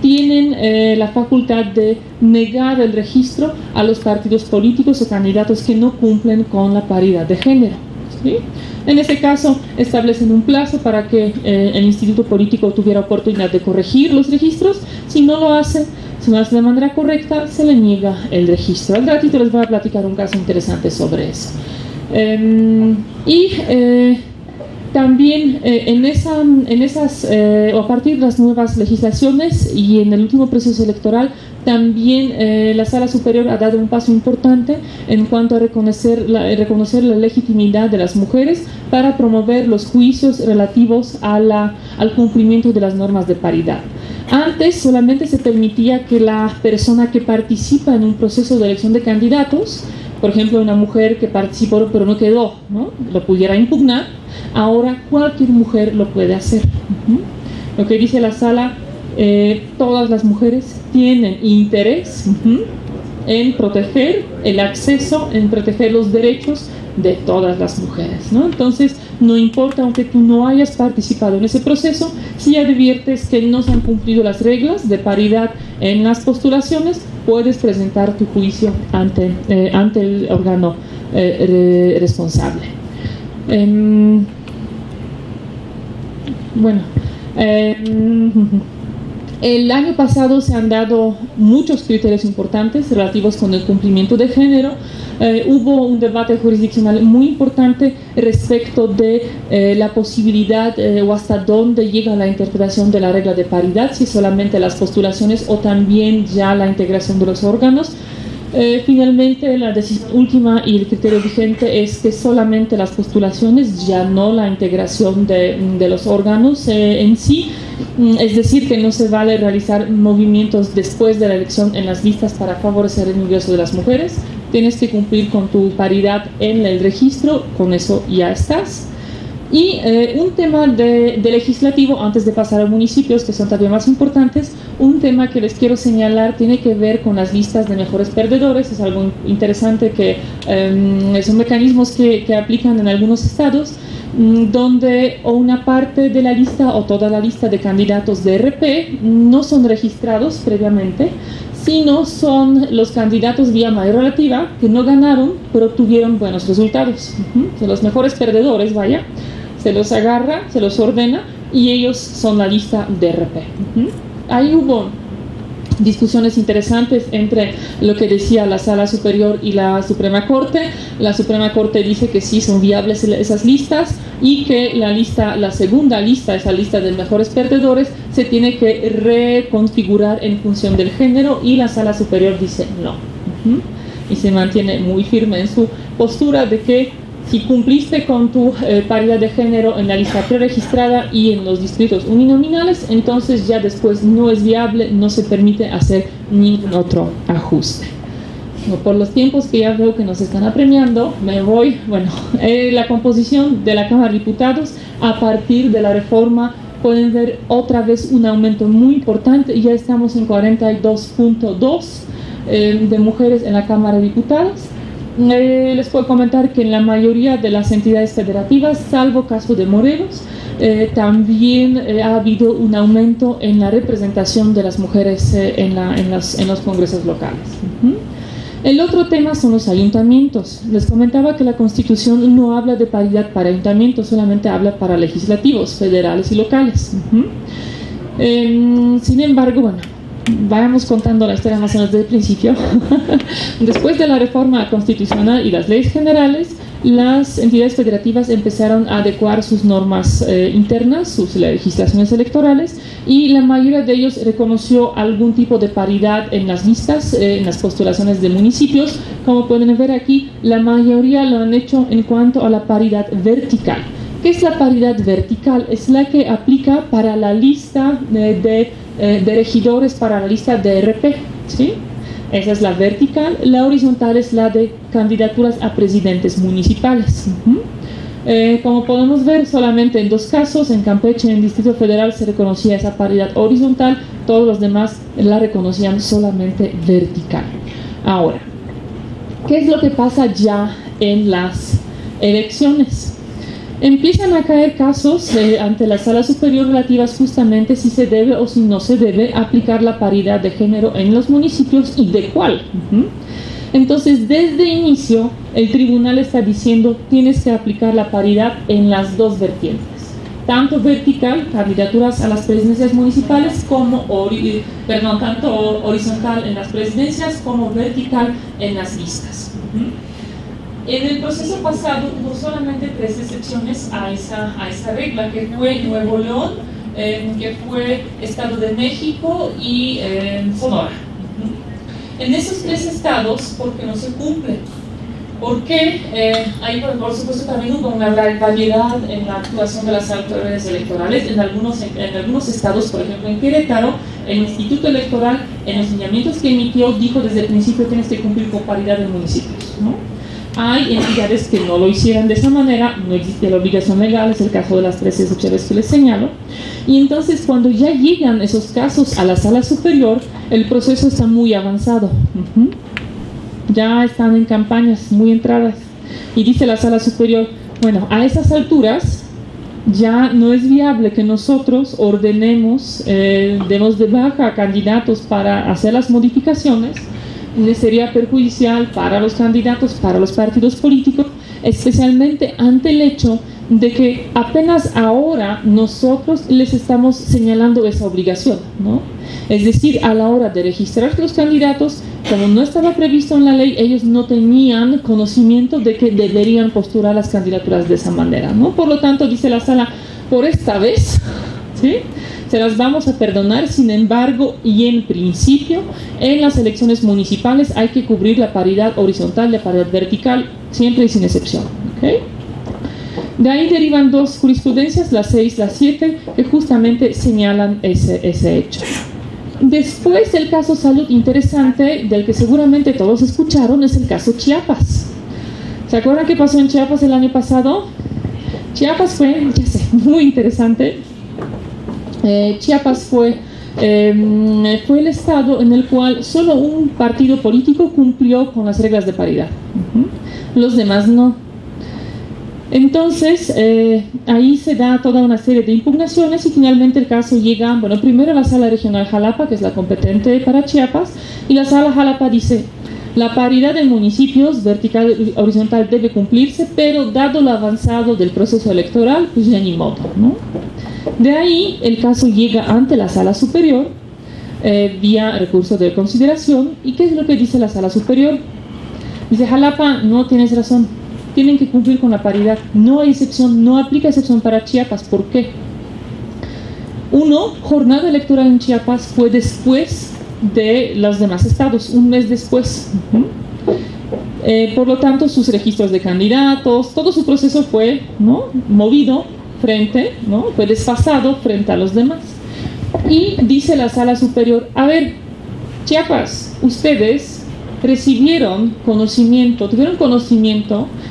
tienen la facultad de negar el registro a los partidos políticos o candidatos que no cumplen con la paridad de género, ¿sí? En este caso, establecen un plazo para que el instituto político tuviera oportunidad de corregir los registros. Si no lo hace de manera correcta, se le niega el registro. Al ratito les voy a platicar un caso interesante sobre eso. También a partir de las nuevas legislaciones y en el último proceso electoral, también la Sala Superior ha dado un paso importante en cuanto a reconocer la legitimidad de las mujeres para promover los juicios relativos al cumplimiento de las normas de paridad. Antes solamente se permitía que la persona que participa en un proceso de elección de candidatos, por ejemplo una mujer que participó pero no quedó, ¿no?, lo pudiera impugnar. Ahora cualquier mujer lo puede hacer. Lo que dice la Sala, todas las mujeres tienen interés en proteger el acceso, en proteger los derechos de todas las mujeres, ¿no? Entonces, no importa, aunque tú no hayas participado en ese proceso, si adviertes que no se han cumplido las reglas de paridad en las postulaciones, puedes presentar tu juicio ante el órgano responsable. El año pasado se han dado muchos criterios importantes relativos con el cumplimiento de género. Hubo un debate jurisdiccional muy importante respecto de la posibilidad o hasta dónde llega la interpretación de la regla de paridad, si solamente las postulaciones o también ya la integración de los órganos. Finalmente, la decisión última y el criterio vigente es que solamente las postulaciones, ya no la integración de los órganos en sí. Es decir, que no se vale realizar movimientos después de la elección en las listas para favorecer el ingreso de las mujeres. Tienes que cumplir con tu paridad en el registro, con eso ya estás. Y un tema de legislativo, antes de pasar a municipios, que son todavía más importantes, un tema que les quiero señalar tiene que ver con las listas de mejores perdedores. Es algo interesante que son mecanismos que aplican en algunos estados, donde o una parte de la lista o toda la lista de candidatos de RP no son registrados previamente, sino son los candidatos vía mayoría relativa que no ganaron, pero obtuvieron buenos resultados. Son los mejores perdedores, vaya. Se los agarra, se los ordena y ellos son la lista de RP. Ahí hubo discusiones interesantes entre lo que decía la Sala Superior y la Suprema Corte. La Suprema Corte dice que sí son viables esas listas y que la segunda lista, esa lista de mejores perdedores, se tiene que reconfigurar en función del género, y la Sala Superior dice no. Y se mantiene muy firme en su postura de que si cumpliste con tu paridad de género en la lista preregistrada y en los distritos uninominales, entonces ya después no es viable, no se permite hacer ningún otro ajuste. Por los tiempos que ya veo que nos están apremiando, me voy. La composición de la Cámara de Diputados a partir de la reforma, pueden ver otra vez un aumento muy importante. Ya estamos en 42.2 de mujeres en la Cámara de Diputados. Les puedo comentar que en la mayoría de las entidades federativas, salvo caso de Morelos, también ha habido un aumento en la representación de las mujeres en los congresos locales. El otro tema son los ayuntamientos. Les comentaba que la Constitución no habla de paridad para ayuntamientos, solamente habla para legislativos, federales y locales. Sin embargo, vayamos contando la historia más o menos desde el principio. Después de la reforma constitucional y las leyes generales, las entidades federativas empezaron a adecuar sus normas internas, sus legislaciones electorales, y la mayoría de ellos reconoció algún tipo de paridad en las listas, en las postulaciones de municipios. Como pueden ver aquí, la mayoría lo han hecho en cuanto a la paridad vertical. ¿Qué es la paridad vertical? Es la que aplica para la lista de regidores, para la lista de RP, ¿sí? Esa es la vertical. La horizontal es la de candidaturas a presidentes municipales. Como podemos ver, solamente en 2 casos, en Campeche y en el Distrito Federal, se reconocía esa paridad horizontal, todos los demás la reconocían solamente vertical. Ahora, ¿qué es lo que pasa ya en las elecciones? Empiezan a caer casos ante la Sala Superior relativas justamente si se debe o si no se debe aplicar la paridad de género en los municipios y de cuál. Entonces, desde inicio, el tribunal está diciendo tienes que aplicar la paridad en las 2 vertientes. Tanto vertical, candidaturas a las presidencias municipales, como tanto horizontal en las presidencias como vertical en las listas. En el proceso pasado hubo solamente 3 excepciones a esa regla, que fue Nuevo León, que fue Estado de México y Sonora. En esos 3 estados, ¿por qué no se cumple? Porque hay, por supuesto, también hubo una variedad en la actuación de las autoridades electorales. En algunos estados, por ejemplo en Querétaro, el Instituto Electoral, en los lineamientos que emitió, dijo desde el principio tienes que cumplir con paridad de municipios, ¿no? Hay entidades que no lo hicieran de esa manera, no existe la obligación legal, es el caso de las 3 excepciones que les señalo. Y entonces, cuando ya llegan esos casos a la Sala Superior, el proceso está muy avanzado. Ya están en campañas muy entradas. Y dice la Sala Superior, bueno, a esas alturas ya no es viable que nosotros ordenemos, demos de baja a candidatos para hacer las modificaciones. Sería perjudicial para los candidatos, para los partidos políticos, especialmente ante el hecho de que apenas ahora nosotros les estamos señalando esa obligación, ¿no? Es decir, a la hora de registrar los candidatos, como no estaba previsto en la ley, ellos no tenían conocimiento de que deberían postular las candidaturas de esa manera, ¿no? Por lo tanto, dice la sala, por esta vez, ¿sí?, se las vamos a perdonar. Sin embargo, y en principio, en las elecciones municipales hay que cubrir la paridad horizontal, la paridad vertical, siempre y sin excepción. ¿Okay? De ahí derivan 2 jurisprudencias, la 6 y la 7, que justamente señalan ese hecho. Después, el caso Salud interesante, del que seguramente todos escucharon, es el caso Chiapas. ¿Se acuerdan qué pasó en Chiapas el año pasado? Chiapas fue, ya sé, muy interesante. Chiapas fue el estado en el cual solo un partido político cumplió con las reglas de paridad. Los demás no. Entonces, ahí se da toda una serie de impugnaciones y finalmente el caso llega, bueno, primero a la Sala Regional Jalapa, que es la competente para Chiapas, y la Sala Jalapa dice, la paridad de municipios vertical y horizontal debe cumplirse, pero dado lo avanzado del proceso electoral, pues ya ni modo, ¿no? De ahí el caso llega ante la Sala Superior vía recurso de consideración. ¿Y qué es lo que dice la Sala Superior? Dice, Jalapa, no tienes razón, tienen que cumplir con la paridad, no hay excepción, no aplica excepción para Chiapas. ¿Por qué? 1, jornada electoral en Chiapas fue después de los demás estados, un mes después. Por lo tanto, sus registros de candidatos, todo su proceso fue, ¿no?, movido frente, ¿no?, fue desfasado frente a los demás. Y dice la Sala Superior, a ver, Chiapas, ustedes tuvieron conocimiento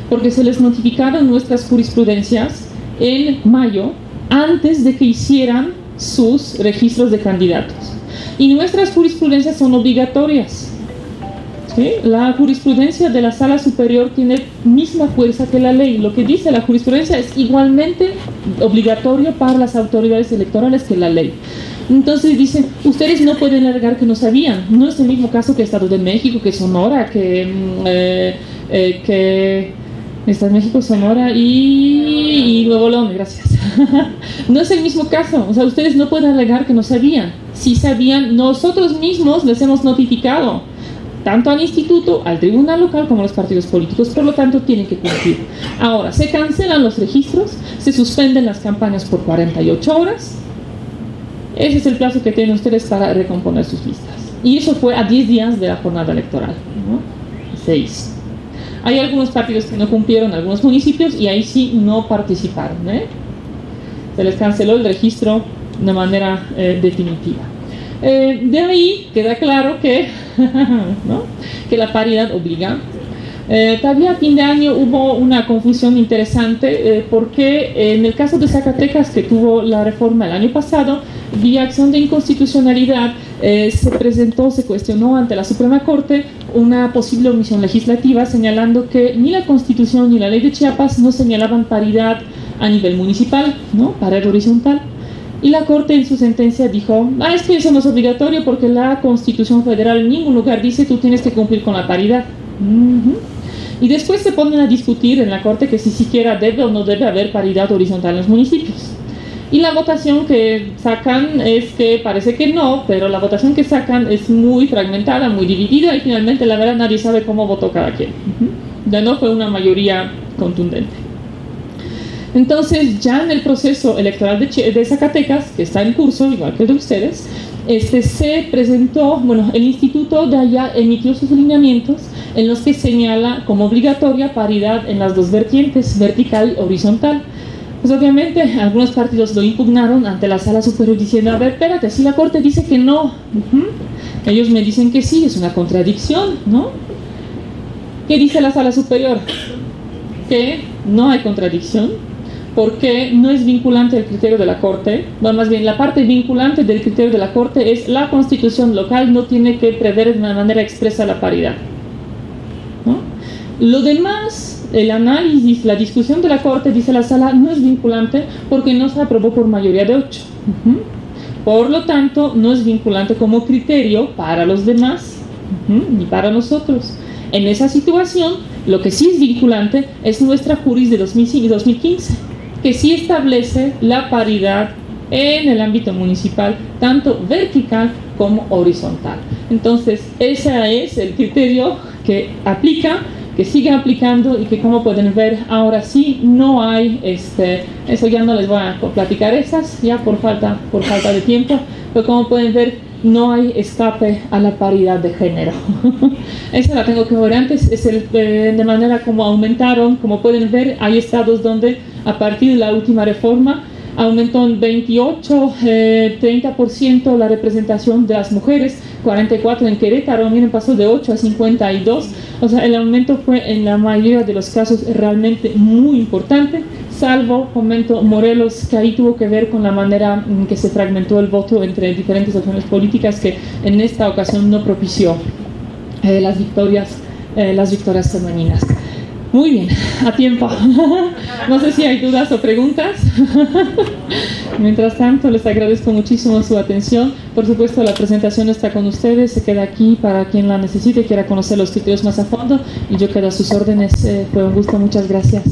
porque se les notificaron nuestras jurisprudencias en mayo, antes de que hicieran sus registros de candidatos. Y nuestras jurisprudencias son obligatorias. ¿Sí? La jurisprudencia de la Sala Superior tiene misma fuerza que la ley. Lo que dice la jurisprudencia es igualmente obligatorio para las autoridades electorales que la ley. Entonces dicen, ustedes no pueden alegar que no sabían. No es el mismo caso que Estado de México, que Sonora, que Estado de México, Sonora y Nuevo León, gracias. No es el mismo caso. O sea, ustedes no pueden alegar que no sabían. sí sabían, nosotros mismos les hemos notificado, tanto al instituto, al tribunal local como a los partidos políticos, por lo tanto tienen que cumplir. Ahora, se cancelan los registros, se suspenden las campañas por 48 horas, ese es el plazo que tienen ustedes para recomponer sus listas. Y eso fue a 10 días de la jornada electoral, ¿no? 6. Hay algunos partidos que no cumplieron, algunos municipios, y ahí sí no participaron, se les canceló el registro de manera definitiva. De ahí queda claro que, ¿no?, que la paridad obliga. Todavía a fin de año hubo una confusión interesante porque en el caso de Zacatecas, que tuvo la reforma el año pasado, vía acción de inconstitucionalidad, se cuestionó ante la Suprema Corte una posible omisión legislativa, señalando que ni la Constitución ni la Ley de Chiapas no señalaban paridad a nivel municipal, ¿no?, paridad horizontal. Y la Corte en su sentencia dijo, es que eso no es obligatorio porque la Constitución Federal en ningún lugar dice tú tienes que cumplir con la paridad. Y después se ponen a discutir en la Corte que si siquiera debe o no debe haber paridad horizontal en los municipios. Y la votación que sacan es que parece que no, pero la votación que sacan es muy fragmentada, muy dividida, y finalmente la verdad nadie sabe cómo votó cada quien. Ya no fue una mayoría contundente. Entonces, ya en el proceso electoral de Zacatecas, que está en curso, igual que el de ustedes, se presentó, el instituto de allá emitió sus lineamientos en los que señala como obligatoria paridad en las dos vertientes, vertical y horizontal. Pues obviamente algunos partidos lo impugnaron ante la Sala Superior diciendo, a ver, espérate, si la Corte dice que no, ellos me dicen que sí, es una contradicción, ¿no? ¿Qué dice la Sala Superior? Que no hay contradicción, porque no es vinculante el criterio de la Corte. Bueno, más bien la parte vinculante del criterio de la Corte es la Constitución local, no tiene que prever de una manera expresa la paridad, ¿no? Lo demás, el análisis, la discusión de la Corte, dice la Sala, no es vinculante porque no se aprobó por mayoría de 8. Por lo tanto, no es vinculante como criterio para los demás ni para nosotros. En esa situación, lo que sí es vinculante es nuestra juris de 2015, que sí establece la paridad en el ámbito municipal, tanto vertical como horizontal. Entonces, ese es el criterio que aplica, que sigue aplicando y que, como pueden ver, ahora sí no hay, eso ya no les voy a platicar esas, ya por falta de tiempo, pero como pueden ver, no hay escape a la paridad de género. Esa la tengo que ver antes, es de manera como aumentaron, como pueden ver, hay estados donde a partir de la última reforma aumentó en 28, 30% la representación de las mujeres, 44 en Querétaro, miren, pasó de 8 a 52, o sea, el aumento fue en la mayoría de los casos realmente muy importante, salvo, comento, Morelos, que ahí tuvo que ver con la manera en que se fragmentó el voto entre diferentes opciones políticas, que en esta ocasión no propició las victorias femeninas. Muy bien, a tiempo. No sé si hay dudas o preguntas. Mientras tanto, les agradezco muchísimo su atención. Por supuesto, la presentación está con ustedes, se queda aquí para quien la necesite y quiera conocer los criterios más a fondo, y yo quedo a sus órdenes. Fue un gusto, muchas gracias.